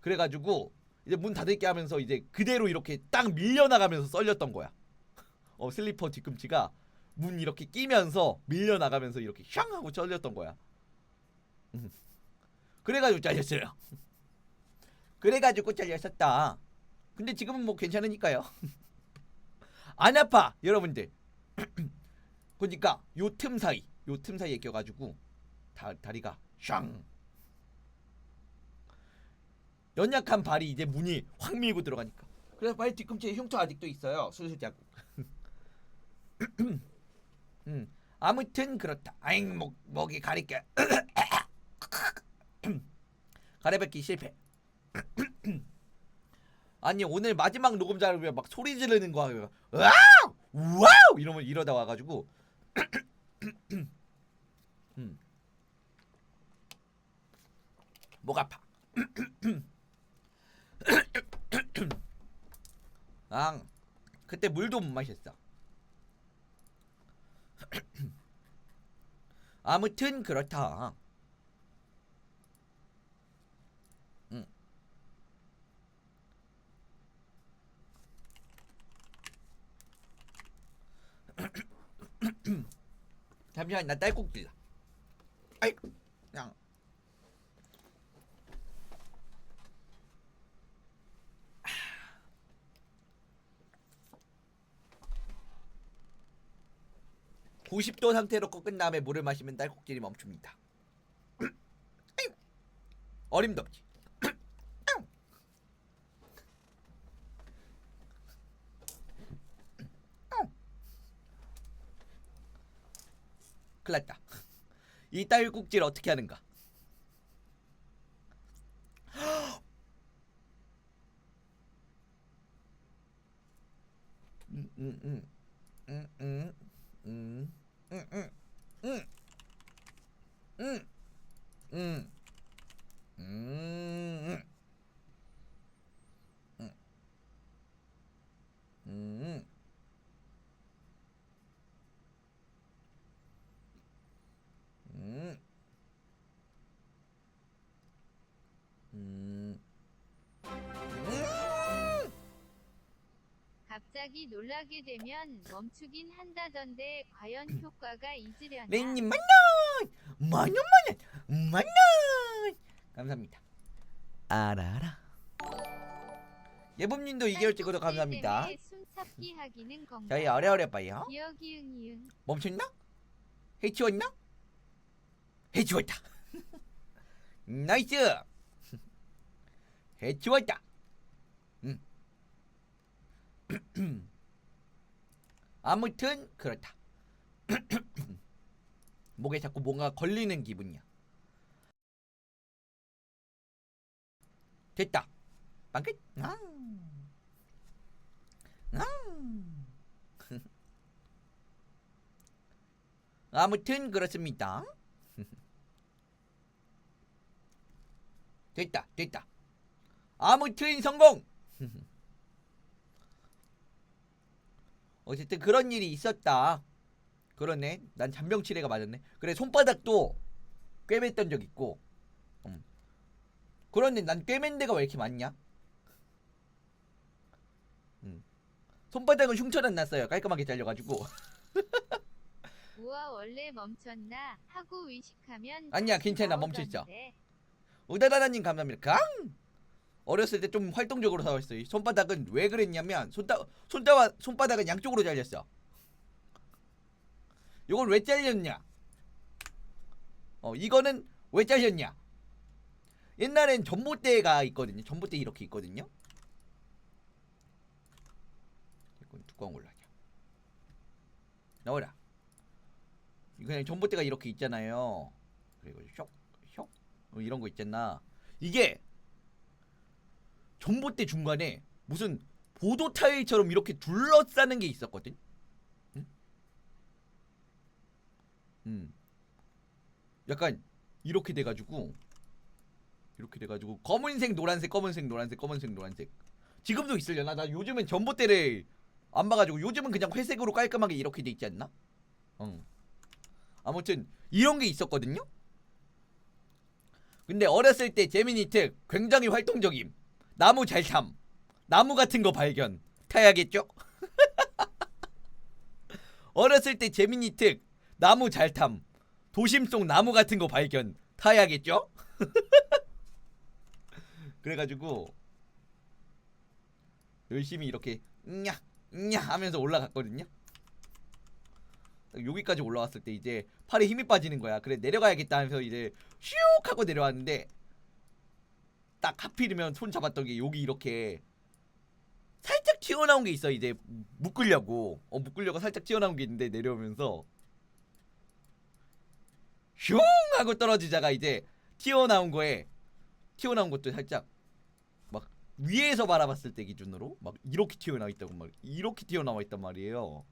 Speaker 1: 그래가지고 이제 문 닫을게 하면서 이제 그대로 이렇게 딱 밀려나가면서 썰렸던 거야. 슬리퍼 뒤꿈치가 문 이렇게 끼면서 밀려나가면서 이렇게 샹 하고 썰렸던 거야. 그래가지고 잘렸어요. 그래가지고 잘렸었다. 근데 지금은 뭐 괜찮으니까요. 안 아파 여러분들. 그러니까 요 틈 사이에 껴가지고 다리가 샹 연약한 발이 이제 문이 확 밀고 들어가니까. 그래서 발 뒤꿈치에 흉터 아직도 있어요. 수술 자국. 아무튼 그렇다. 아잉 목이 가릴게. 가래뱉기 실패. 아니 오늘 마지막 녹음자를 막 소리 지르는 거 하고 와우 와우 이러면 이러다 와가지고 목 아파. 그때 물도 못 마셨어. 아무튼 그렇다. 잠시만 나 딸꾹질라. 아이 그냥 (90도) 상태로 꺾은 다음에 물을 마시면 딸꾹질이 멈춥니다. 어림도 없지. 큰일났다. 이 딸꾹질 어떻게 하는가?
Speaker 2: 갑자기 놀라게 되면 멈추긴 한다던데 과연 효과가 있으려나?
Speaker 1: 레인님 만원 감사합니다. 알아라. 예범님도 2개월 찍어도 감사합니다.
Speaker 2: 숨참기 하기는 건가?
Speaker 1: 저희 어려어려 봐요.
Speaker 2: 기억이응이응.
Speaker 1: 멈췄나? 해치웠나? 해치웠다. 나이스. 해치웠다. 아무튼 그렇다. 목에 자꾸 뭔가 걸리는 기분이야. 됐다. 빵끝. 아무튼 그렇습니다. 됐다. 아무튼 성공. 어쨌든 그런 일이 있었다. 그러네. 난 잔병치레가 맞았네. 그래 손바닥도 꿰맸던 적 있고. 그런데 난 꿰맨 데가 왜 이렇게 많냐? 손바닥은 흉터 안 났어요. 깔끔하게 잘려가지고.
Speaker 2: 우와 원래 멈췄나 하고 의식하면
Speaker 1: 아니야,
Speaker 2: 다시
Speaker 1: 괜찮아. 멈춰있어.
Speaker 2: 나오던데.
Speaker 1: 우다다다님 감사합니다. 강! 어렸을 때 좀 활동적으로 살았어요. 손바닥은 왜 그랬냐면 손바닥은 양쪽으로 잘렸어. 이건 왜 잘렸냐? 이거는 왜 잘렸냐? 옛날엔 전봇대가 있거든요. 전봇대 이렇게 있거든요. 이건 두꺼운 걸로 하자. 나와라. 그냥 전봇대가 이렇게 있잖아요. 그리고 쇽 이런 거 있잖아. 이게 전봇대 중간에 무슨 보도 타일처럼 이렇게 둘러싸는 게 있었거든. 약간 이렇게 돼가지고 검은색 노란색 검은색 노란색 검은색 노란색. 지금도 있으려나? 나 요즘엔 전봇대를 안 봐가지고 요즘은 그냥 회색으로 깔끔하게 이렇게 돼 있지 않나? 아무튼 이런 게 있었거든요. 근데 어렸을 때 재민이 특 굉장히 활동적임. 나무 잘 탐. 나무 같은 거 발견. 타야겠죠? 어렸을 때 재민이 특 나무 잘 탐. 도심 속 나무 같은 거 발견. 타야겠죠? 그래가지고 열심히 이렇게 냐 하면서 올라갔거든요. 여기까지 올라왔을 때 이제 팔에 힘이 빠지는 거야. 그래 내려가야겠다 하면서 이제 슉 하고 내려왔는데 딱 하필이면 손 잡았던 게 여기 이렇게 살짝 튀어나온 게 있어. 이제 묶으려고 살짝 튀어나온 게 있는데 내려오면서 슝 하고 떨어지자가 이제 튀어나온 것도 살짝 막 위에서 바라봤을 때 기준으로 막 이렇게 튀어나와 있다고 막 이렇게 튀어나와 있단 말이에요.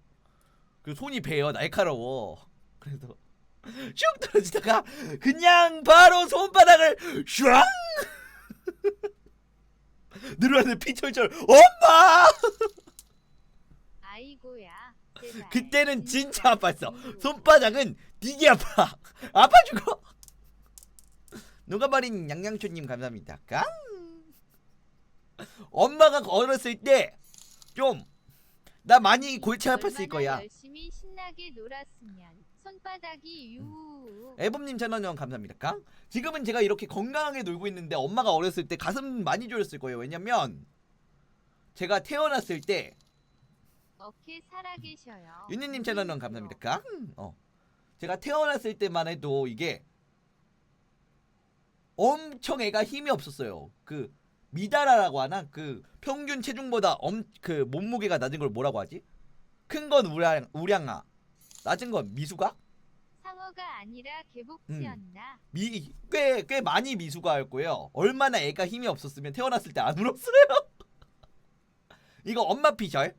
Speaker 1: 그 손이 베어 날카로워. 그래서 슉 떨어지다가 그냥 바로 손바닥을 슝 늘어나는 피철철 엄마.
Speaker 2: 아이고야. 제발.
Speaker 1: 그때는 진짜 아팠어. 손바닥은 되게 아파. 아파 죽어. 누가 말인 양양초님 감사합니다. 깡. 엄마가 어렸을 때 좀 나 많이 골치 아팠을 거야.
Speaker 2: 열심히 신나게 놀았으면 손바닥이 유.
Speaker 1: 애범님 채널원 감사합니다. 깡. 지금은 제가 이렇게 건강하게 놀고 있는데 엄마가 어렸을 때 가슴 많이 졸였을 거예요. 왜냐면 제가 태어났을 때
Speaker 2: 어케 살아계셔요.
Speaker 1: 윤희님 채널원 감사합니다. 깡. 제가 태어났을 때만 해도 이게 엄청 애가 힘이 없었어요. 그 미다라라고 하나? 그 평균 체중보다 그 몸무게가 낮은 걸 뭐라고 하지? 큰 건 우량아, 낮은 건 미수가?
Speaker 2: 상어가 아니라 개복치였나?
Speaker 1: 꽤 많이 미수가였고요. 얼마나 애가 힘이 없었으면 태어났을 때 안 울었어요. 이거 엄마 피셜.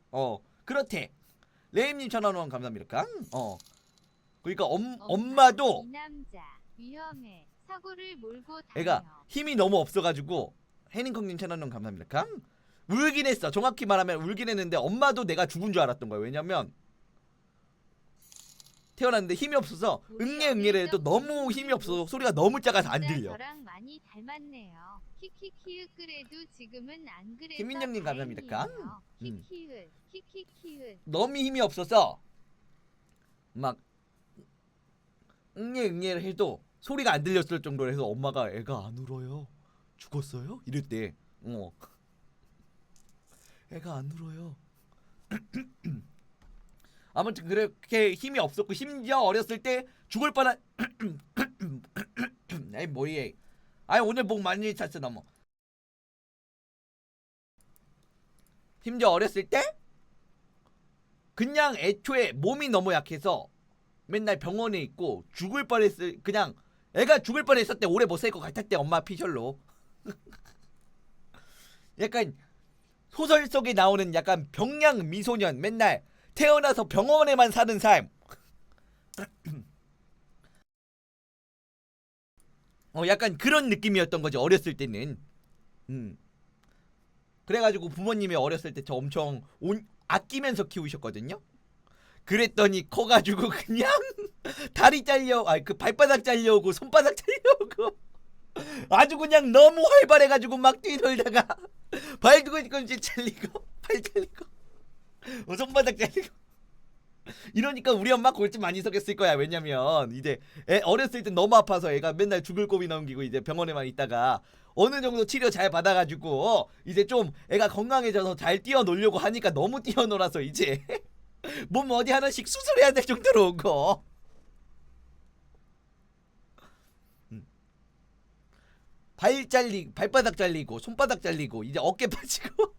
Speaker 1: 그렇대. 레임님 천원원 감사합니다. 그러니까 엄마도
Speaker 2: 이 남자 위험해. 사고를 몰고 다녀.
Speaker 1: 애가 힘이 너무 없어가지고 해닝콩님 채널원 감사합니다. 울긴 했어. 정확히 말하면 울긴 했는데 엄마도 내가 죽은 줄 알았던 거예요. 왜냐면 태어났는데 힘이 없어서 응애를 해도 너무 힘이 없어서 소리가 너무 작아서 안 들려.
Speaker 2: 저랑 많이 닮았네요. 키키키으 그래도 지금은 안 그래서
Speaker 1: 김민정님 감사합니다.
Speaker 2: 키키으 키키키으
Speaker 1: 너무 힘이 없어서 막 응애를 해도 소리가 안 들렸을 정도로 해서 엄마가 애가 안 울어요. 죽었어요? 이랬대. 애가 안 울어요. 아무튼 그렇게 힘이 없었고 심지어 어렸을 때 죽을 뻔한 에이 뭐예. 아니 오늘 목 많이 찼어 너무. 심지어 어렸을 때 그냥 애초에 몸이 너무 약해서 맨날 병원에 있고 죽을 뻔했을 그냥 애가 죽을 뻔했었대. 오래 못 살 것 같았대. 엄마 피셜로. 약간 소설 속에 나오는 약간 병양 미소년 맨날 태어나서 병원에만 사는 삶. 약간 그런 느낌이었던 거지 어렸을 때는. 그래가지고 부모님이 어렸을 때 저 엄청 아끼면서 키우셨거든요. 그랬더니 커가지고 그냥 다리 잘려, 그 발바닥 잘려오고 손바닥 잘려오고 아주 그냥 너무 활발해가지고 막 뛰놀다가 발도 뒤꿈치 잘리고 팔 잘리고 손바닥 잘리고 이러니까 우리 엄마 골치 많이 썩였을 거야. 왜냐면 이제 애 어렸을 때 너무 아파서 애가 맨날 죽을 고비 넘기고 이제 병원에만 있다가 어느 정도 치료 잘 받아가지고 이제 좀 애가 건강해져서 잘 뛰어놀려고 하니까 너무 뛰어놀아서 이제 몸 어디 하나씩 수술해야 될 정도로 온 거. 발바닥 잘리고 손바닥 잘리고 이제 어깨 빠지고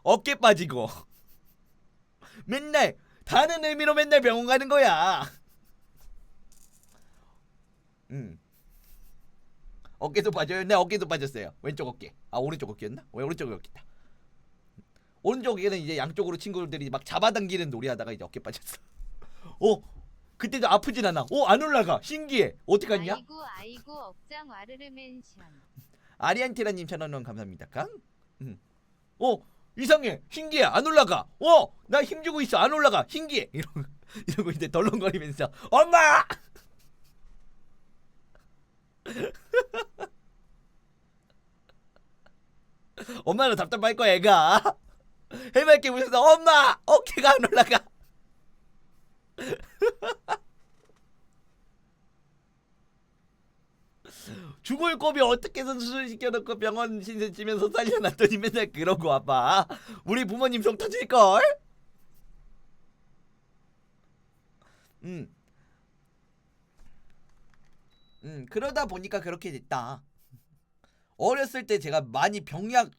Speaker 1: 어깨 빠지고 맨날 다른 의미로 맨날 병원 가는 거야. 어깨도 빠져요. 내 어깨도 빠졌어요. 왼쪽 어깨. 오른쪽 어깨였나? 왜 오른쪽 어깨다. 오른쪽 어깨는 이제 양쪽으로 친구들이 막 잡아당기는 놀이 하다가 이제 어깨 빠졌어. 그때도 아프진 않아. 안 올라가. 신기해. 어떻게 갔냐?
Speaker 2: 아이고 억장 와르르 멘션.
Speaker 1: 아리안테라님 1,000원 감사합니다. 강. 이상해. 신기해. 안 올라가. 나 힘주고 있어. 안 올라가. 신기해. 이러고 이제 덜렁거리면서 엄마! 엄마는 답답할 거야 애가. 해맑게 웃어서 엄마! 어깨가 안 올라가. 죽을 고비 어떻게든 수술시켜놓고 병원 신세 치면서 살려놨더니 맨날 그러고 와봐. 우리 부모님 속 터질걸? 그러다 보니까 그렇게 됐다. 어렸을 때 제가 많이 병약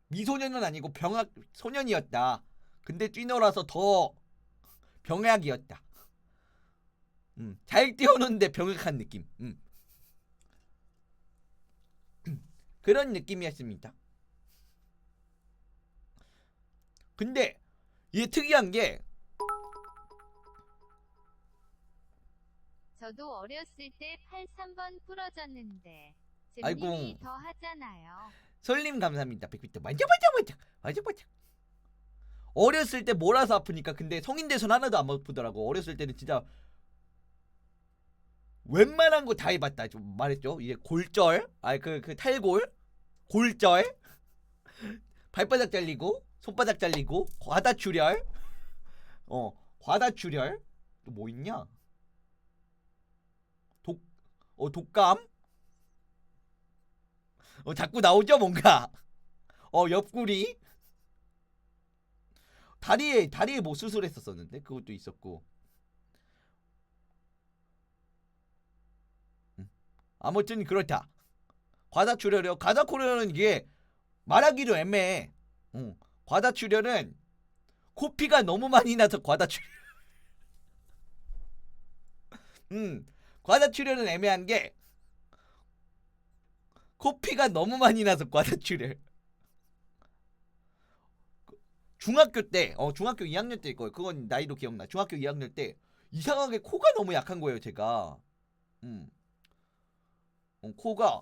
Speaker 1: 미소년은 아니고 병약 소년이었다. 근데 뛰놀아서 더 병약이었다. 잘 뛰어노는데 병약한 느낌. 그런 느낌이었습니다. 근데 이게 특이한 게
Speaker 2: 저도 어렸을 때 83번 부러졌는데
Speaker 1: 아이고.
Speaker 2: 잼님이 더 하잖아요.
Speaker 1: 설님 감사합니다. 100비트 맞아. 어렸을 때 몰아서 아프니까. 근데 성인 돼서는 하나도 안 아프더라고. 어렸을 때는 진짜 웬만한 거 다 해봤다. 좀 말했죠. 이제 골절, 그 탈골, 골절, 발바닥 잘리고, 손바닥 잘리고, 과다출혈, 과다출혈, 또 뭐 있냐? 독감, 자꾸 나오죠 뭔가. 옆구리, 다리에 뭐 수술했었었는데 그것도 있었고. 아무튼 그렇다. 과다출혈이요. 과다출혈은 이게 말하기도 애매해. 과다출혈은 코피가 너무 많이 나서 과다출혈. 과다출혈은 애매한 게 코피가 너무 많이 나서 과다출혈. 중학교 때, 중학교 2학년 때일 거예요. 그건 나이도 기억나. 중학교 2학년 때 이상하게 코가 너무 약한 거예요, 제가. 코가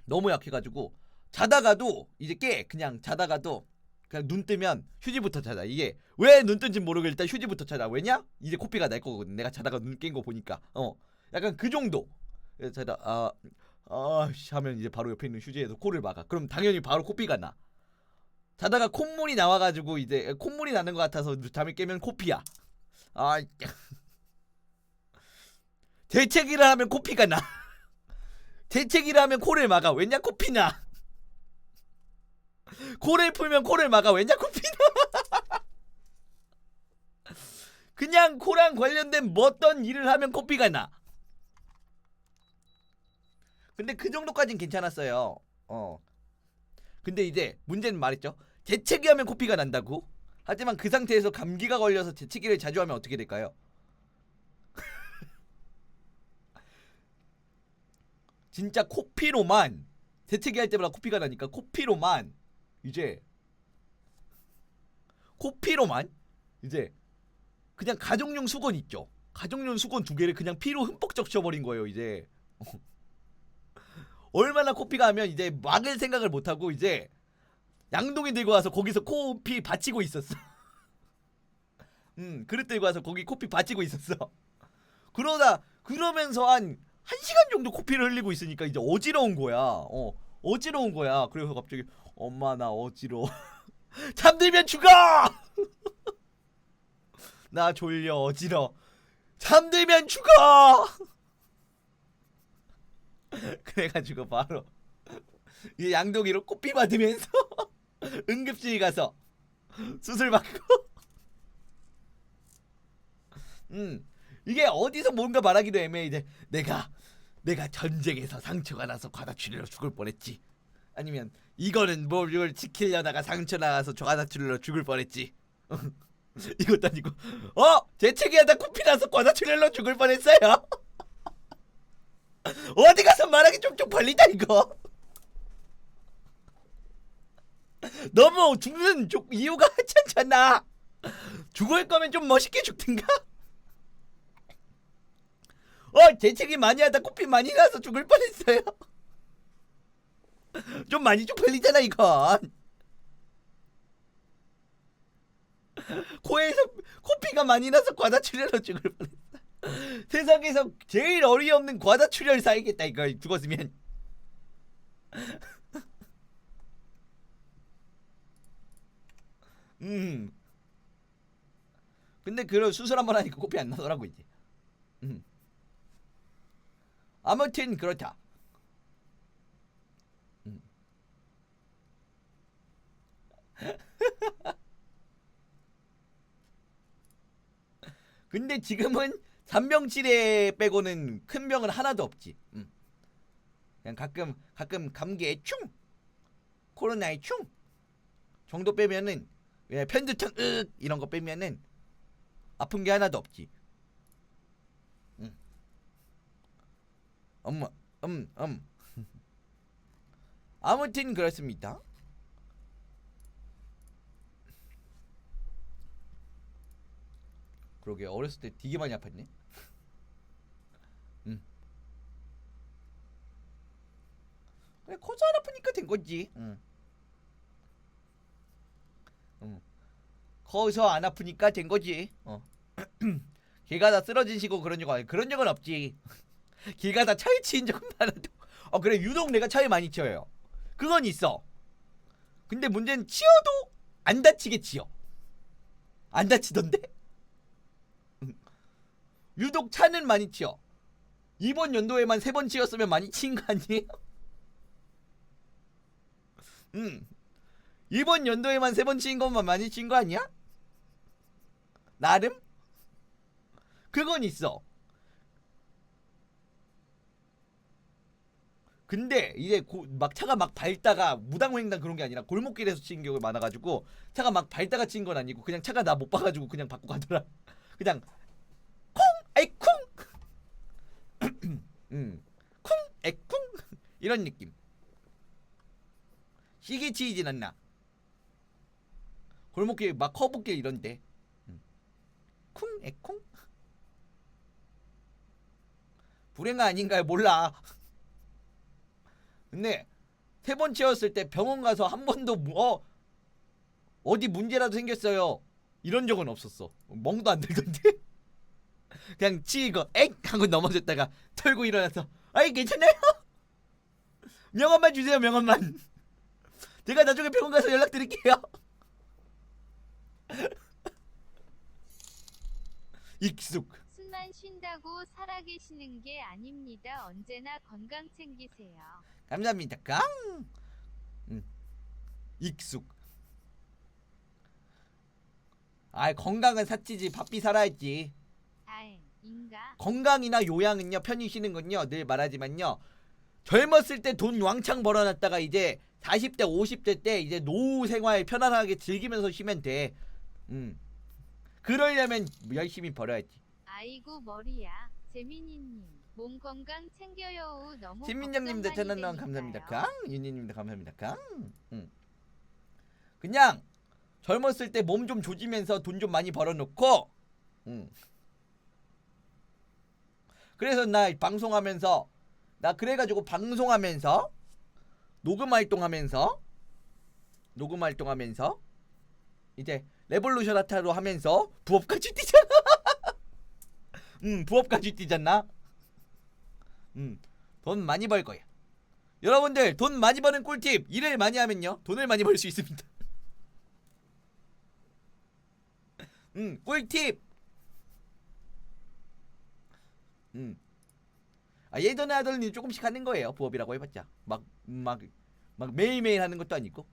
Speaker 1: 너무 약해가지고 자다가도 이제 그냥 자다가도 그냥 눈 뜨면 휴지부터 찾아. 이게 왜 눈 뜬지 모르고 일단 휴지부터 찾아. 왜냐? 이제 코피가 날 거거든. 내가 자다가 눈 깬 거 보니까. 약간 그 정도. 그래서 자다 하면 이제 바로 옆에 있는 휴지에서 코를 막아. 그럼 당연히 바로 코피가 나. 자다가 콧물이 나와가지고 이제 콧물이 나는 것 같아서 잠을 깨면 코피야. 재채기를 하면 코피가 나. 재채기를 하면 코를 막아. 왜냐? 코피나. 코를 풀면 코를 막아. 왜냐? 코피나. 그냥 코랑 관련된 어떤 일을 하면 코피가 나. 근데 그 정도까진 괜찮았어요. 근데 이제 문제는 말했죠. 재채기 하면 코피가 난다고? 하지만 그 상태에서 감기가 걸려서 재채기를 자주 하면 어떻게 될까요? 진짜 코피로만 재채기 할 때마다 코피가 나니까 코피로만 이제 그냥 가정용 수건 있죠. 가정용 수건 2개를 그냥 피로 흠뻑 적셔버린 거예요. 이제 얼마나 코피가 하면 이제 막을 생각을 못하고 이제 양동이 들고 와서 거기서 코피 받치고 있었어. 그릇 들고 와서 거기 코피 받치고 있었어. 그러면서 한 1시간 정도 코피를 흘리고 있으니까 이제 어지러운 거야. 어지러운 거야. 그래서 갑자기 엄마 나 어지러워. 잠들면 죽어. 나 졸려 어지러워. 잠들면 죽어. 그래가지고 바로 이 양동이로 코피 받으면서 응급실 가서 수술 받고. 이게 어디서 뭔가 말하기도 애매해. 이제 내가 전쟁에서 상처가 나서 과다출혈로 죽을 뻔했지. 아니면 이거는 뭘 이걸 지키려다가 상처 나서 과다출혈로 죽을 뻔했지. 이것도 아니고 재채기하다 코피 나서 과다출혈로 죽을 뻔했어요. 어디 가서 말하기 좀 벌리다 이거. 너무 죽는 이유가 하찮잖아. 죽을 거면 좀 멋있게 죽든가. 재채기 많이 하다 코피 많이 나서 죽을 뻔했어요. 좀 많이 쪽팔리잖아 이건. 코에서 코피가 많이 나서 과다출혈로 죽을 뻔했어. 세상에서 제일 어이없는 과다출혈 사이겠다 이거 죽었으면. 근데 그런 수술 한번 하니까 코피 안 나더라고 이제. 아무튼 그렇다. 근데 지금은 잔병치레 빼고는 큰 병은 하나도 없지. 그냥 가끔 감기에 충, 코로나에 충 정도 빼면은 편두통 이런 거 빼면은 아픈 게 하나도 없지. 아무튼 그렇습니다. 그러게 어렸을 때 되게 많이 아팠네. 그래 커서 안 아프니까 된 거지. 커서 안 아프니까 된 거지. 길 가다 쓰러진 시고 그런 적은 없지. 길 가다 차에 치인 적은 많아도. 그래 유독 내가 차에 많이 치여요. 그건 있어. 근데 문제는 치여도 안 다치게 치여. 안 다치던데? 유독 차는 많이 치여. 이번 연도에만 3번 치였으면 많이 치인 거 아니에요? 이번 연도에만 3번 치인 것만 많이 치인 거 아니야? 나름? 그건 있어. 근데 이제 막 차가 막 밟다가 무당횡단 그런 게 아니라 골목길에서 치인 경우가 많아가지고 차가 막 밟다가 치인 건 아니고 그냥 차가 나 못 봐가지고 그냥 받고 가더라. 그냥 콩 아이 쿵 쿵 에 쿵 이런 느낌. 시계 치이진 않나. 골목길 막 커브길 이런데 쿵 에 쿵 불행아 아닌가요? 몰라. 근데 3번 치였을 때 병원 가서 한 번도 어디 문제라도 생겼어요 이런 적은 없었어. 멍도 안 들던데. 그냥 치이고 엥 하고 넘어졌다가 털고 일어나서 아이 괜찮아요? 명함만 주세요. 명함만. 제가 나중에 병원 가서 연락드릴게요. 익숙.
Speaker 2: 숨만 쉰다고 살아계시는 게 아닙니다. 언제나 건강 챙기세요.
Speaker 1: 감사합니다. 깡. 익숙. 건강은 사치지 바삐 살아야지.
Speaker 2: 인가?
Speaker 1: 건강이나 요양은요 편히 쉬는 건요 늘 말하지만요 젊었을 때 돈 왕창 벌어놨다가 이제 40대 50대 때 이제 노후 생활 편안하게 즐기면서 쉬면 돼. 그러려면 열심히 벌어야지.
Speaker 2: 아이고 머리야. 재민이님 몸 건강 챙겨요. 너무
Speaker 1: 신민정님도
Speaker 2: 걱정 많이
Speaker 1: 1,000원 감사합니다.
Speaker 2: 되니까요.
Speaker 1: 깡. 윤희님도 감사합니다. 깡. 그냥 젊었을 때 몸 좀 조지면서 돈 좀 많이 벌어놓고 그래서 나 방송하면서 나 그래가지고 방송하면서 녹음 활동하면서 이제 레볼루션 아타로 하면서 부업까지 뛰잖아. 부업까지 뛰잖아. 돈 많이 벌 거야. 여러분들 돈 많이 버는 꿀팁. 일을 많이 하면요 돈을 많이 벌 수 있습니다. 꿀팁. 예전에 하더니 조금씩 하는 거예요. 부업이라고 해봤자 막 매일매일 하는 것도 아니고.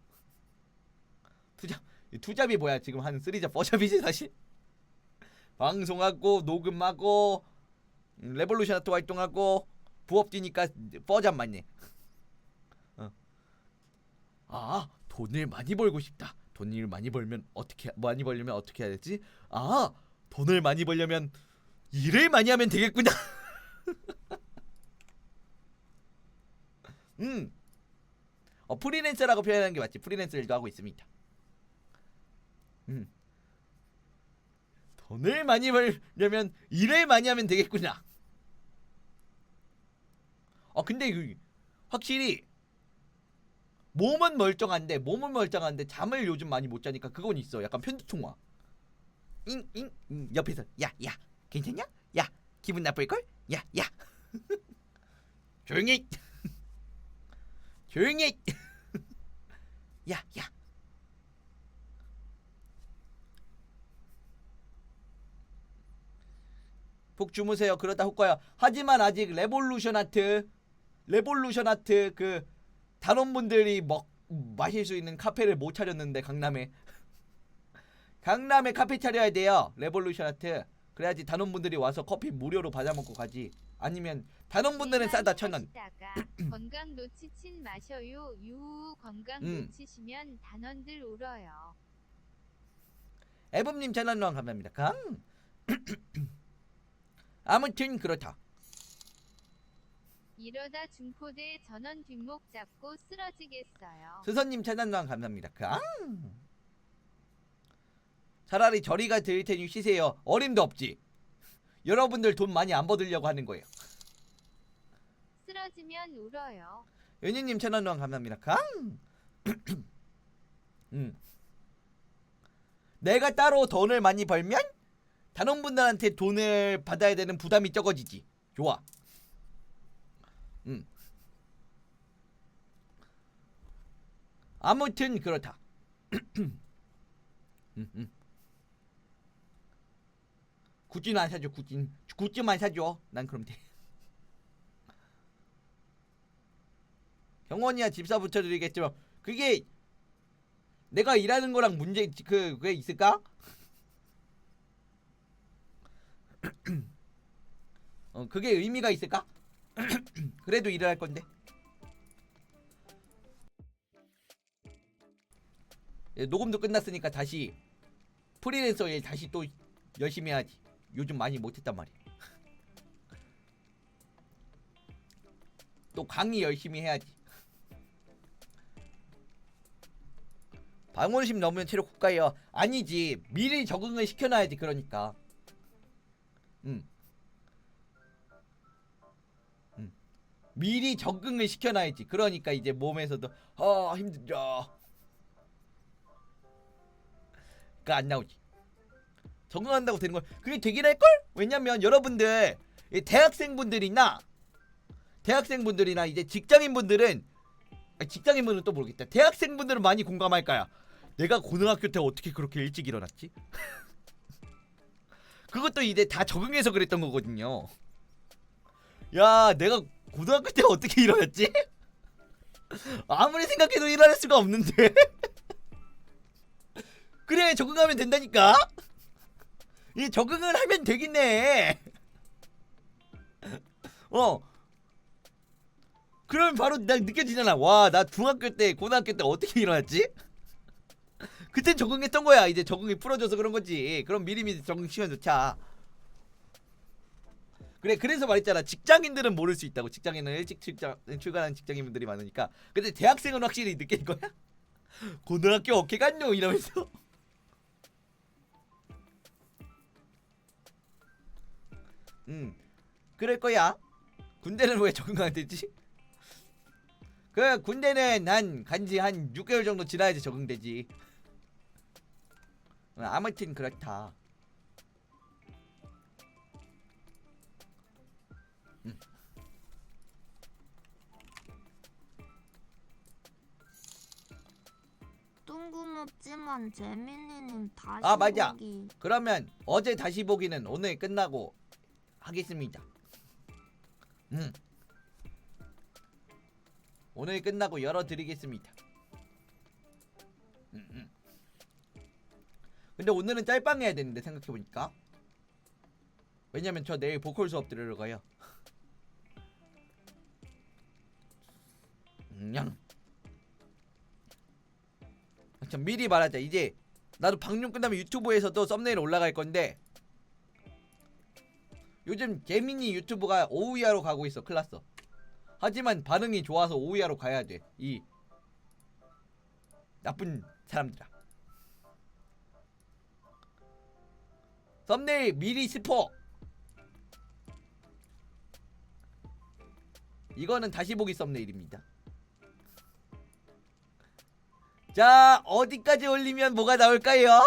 Speaker 1: 투잡이 뭐야 지금 한 3잡 4잡이지 사실. 방송하고 녹음하고 레볼루션 아트 활동하고 부업 뛰니까 4잡 맞네. 돈을 많이 벌고 싶다. 돈을 많이 벌면 어떻게 해야 되지? 돈을 많이 벌려면 일을 많이 하면 되겠구나. 프리랜서라고 표현하는 게 맞지. 프리랜서 일도 하고 있습니다. 돈을 많이 벌려면 일을 많이 하면 되겠구나. 근데 확실히 몸은 멀쩡한데 잠을 요즘 많이 못 자니까 그건 있어. 약간 편두통화. 옆에서 야 괜찮냐? 야 기분 나쁠걸? 야 조용히 조용히 야 푹 주무세요. 그러다 훅 가요. 하지만 아직 레볼루션 아트 그 단원분들이 마실 수 있는 카페를 못 차렸는데 강남에 카페 차려야 돼요. 레볼루션 아트. 그래야지 단원분들이 와서 커피 무료로 받아먹고 가지. 아니면 단원분들은 싸다 1,000원.
Speaker 2: 건강 놓치친 마셔요. 유후 건강 놓치시면 단원들 울어요.
Speaker 1: 애범님 1,000원 감사합니다. 아무튼 그렇다.
Speaker 2: 이러다 중포대 전원 뒷목 잡고 쓰러지겠어요.
Speaker 1: 수선님 1,000원 감사합니다. 차라리 저리가 드릴 테니 쉬세요. 어림도 없지. 여러분들 돈 많이 안 받으려고 하는 거예요.
Speaker 2: 쓰러지면 울어요.
Speaker 1: 연희님 1,000원 감사합니다. 내가 따로 돈을 많이 벌면 단원분들한테 돈을 받아야 되는 부담이 적어지지. 좋아. 아무튼 그렇다. 굿즈는 안 사줘. 굿즈만 사줘. 난 그럼 돼. 경원이야 집사 붙여드리겠지만 그게 내가 일하는 거랑 문제 그게 있을까? 그게 의미가 있을까? 그래도 일을 할 건데. 녹음도 끝났으니까 다시 프리랜서 일 다시 또 열심히 해야지. 요즘 많이 못했단 말이야. 또 강의 열심히 해야지. 방문심 넘으면 체력 국가예요. 아니지. 미리 적응을 시켜놔야지. 그러니까. 미리 적응을 시켜놔야지. 그러니까 이제 몸에서도 힘들어. 그니까 안 나오지. 적응한다고 되는 걸 그게 되긴 할걸? 왜냐면 여러분들 대학생분들이나 이제 직장인분들은 또 모르겠다. 대학생분들은 많이 공감할 거야. 내가 고등학교 때 어떻게 그렇게 일찍 일어났지? 그것도 이제 다 적응해서 그랬던 거거든요. 야, 내가 고등학교 때 어떻게 일어났지? 아무리 생각해도 일어날 수가 없는데. 그래, 적응하면 된다니까. 이 적응을 하면 되긴 해. 그러면 바로 나 느껴지잖아. 와, 나 중학교 때 고등학교 때 어떻게 일어났지? 그땐 적응했던 거야. 이제 적응이 풀어져서 그런 거지. 그럼 미리미리 적응 시간 좋자. 그래, 그래서 말했잖아. 직장인들은 모를 수 있다고. 직장인은 일찍 출근하는 직장인분들이 많으니까. 근데 대학생은 확실히 느낄 거야. 고등학교 어떻게 갔노? 이러면서. 그럴 거야. 군대는 왜 적응 안 되지? 그 군대는 간지 한 6개월 정도 지나야지 적응되지. 아무튼 그렇다.
Speaker 3: 뜬금없지만 재민이님 다시
Speaker 1: 아, 맞아.
Speaker 3: 보기.
Speaker 1: 그러면 어제 다시 보기는 오늘 끝나고 하겠습니다. 오늘 끝나고 열어드리겠습니다. 근데 오늘은 짤방 해야 되는데 생각해보니까. 왜냐면 저 내일 보컬 수업 들으러 가요. 참 미리 말하자. 이제 나도 방송 끝나면 유튜브에서도 썸네일 올라갈 건데 요즘 재민이 유튜브가 오우야로 가고 있어. 클났어. 하지만 반응이 좋아서 오우야로 가야 돼. 이 나쁜 사람들아. 썸네일 미리 스포. 이거는 다시 보기 썸네일입니다. 자, 어디까지 올리면 뭐가 나올까요?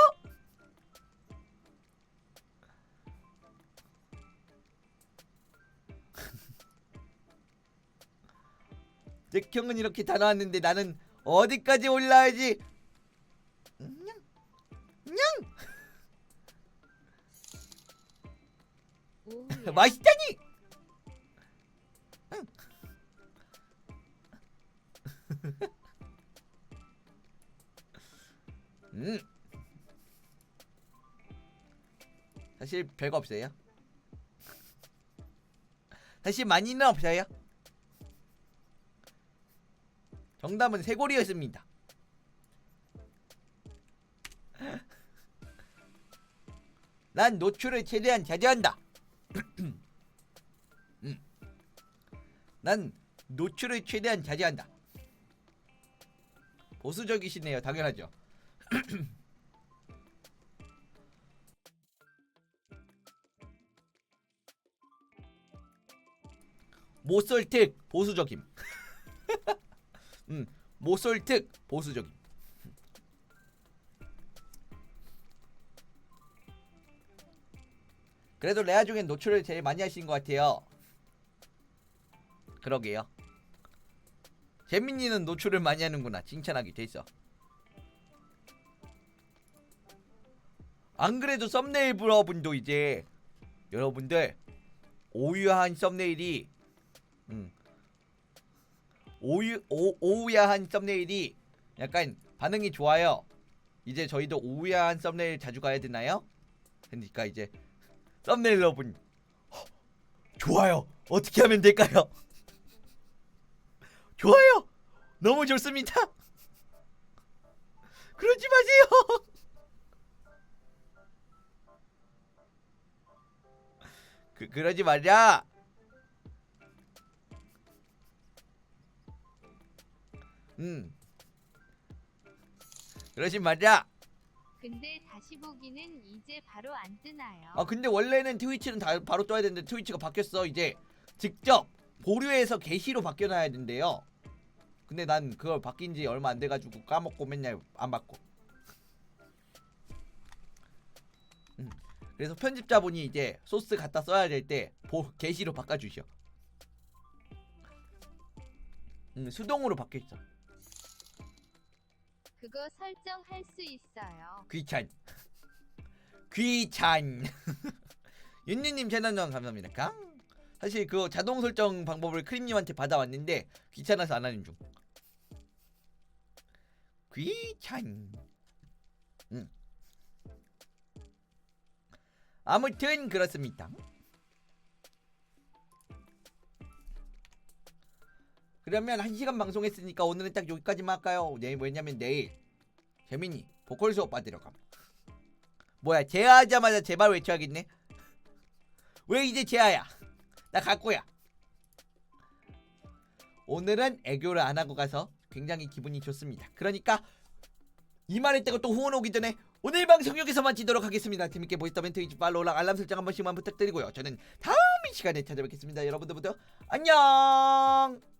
Speaker 1: 잭형은 이렇게 다 나왔는데 나는 어디까지 올라야지?
Speaker 2: 오우야.
Speaker 1: 맛있다니! 사실 별거 없어요. 사실 많이는 없어요. 정답은 쇄골이었습니다. 난 노출을 최대한 자제한다. 난 노출을 최대한 자제한다. 보수적이시네요. 당연하죠. 못설특 보수적임. 못설특 보수적임. 그래도 레아 중엔 노출을 제일 많이 하신 것 같아요. 그러게요. 재민이는 노출을 많이 하는구나. 칭찬하게 돼있어. 안 그래도 썸네일 브러분도 이제 여러분들 오유한 썸네일이 오우야한 썸네일이 약간 반응이 좋아요. 이제 저희도 오우야한 썸네일 자주 가야 되나요? 그러니까 이제 썸네일 여러분 좋아요. 어떻게 하면 될까요? 좋아요. 너무 좋습니다. 그러지 마세요. 그러지 말자. 그러지 말자.
Speaker 2: 근데 다시 보기는 이제 바로 안 뜨나요?
Speaker 1: 아 근데 원래는 트위치는 바로 떠야 되는데 트위치가 바뀌었어. 이제 직접 보류해서 게시로 바뀌어놔야 된대요. 근데 난 그걸 바뀐 지 얼마 안 돼가지고 까먹고 맨날 안 받고. 그래서 편집자분이 이제 소스 갖다 써야 될 때 게시로 바꿔주셔. 수동으로 바뀌었어.
Speaker 2: 그거 설정할 수 있어요.
Speaker 1: 귀찬. 귀찬. 윤유님 채널명 감사합니다. 강. 사실 그 자동 설정 방법을 크림님한테 받아왔는데 귀찮아서 안 하는 중. 귀찬. 아무튼 그렇습니다. 그러면 1시간 방송했으니까 오늘은 딱 여기까지만 할까요? 네, 왜냐면 내일 재민이 보컬 수업 받으러 감. 뭐야 제아하자마자 제발 외쳐야겠네. 왜 이제 제아야? 나 갈 거야. 오늘은 애교를 안 하고 가서 굉장히 기분이 좋습니다. 그러니까 이 말했다고 또 후원 오기 전에 오늘 방송 여기서 마치도록 하겠습니다. 재밌게 보셨다면 트위치 팔로우랑 알람 설정 한 번씩만 부탁드리고요. 저는 다음 이 시간에 찾아뵙겠습니다. 여러분들 모두 안녕.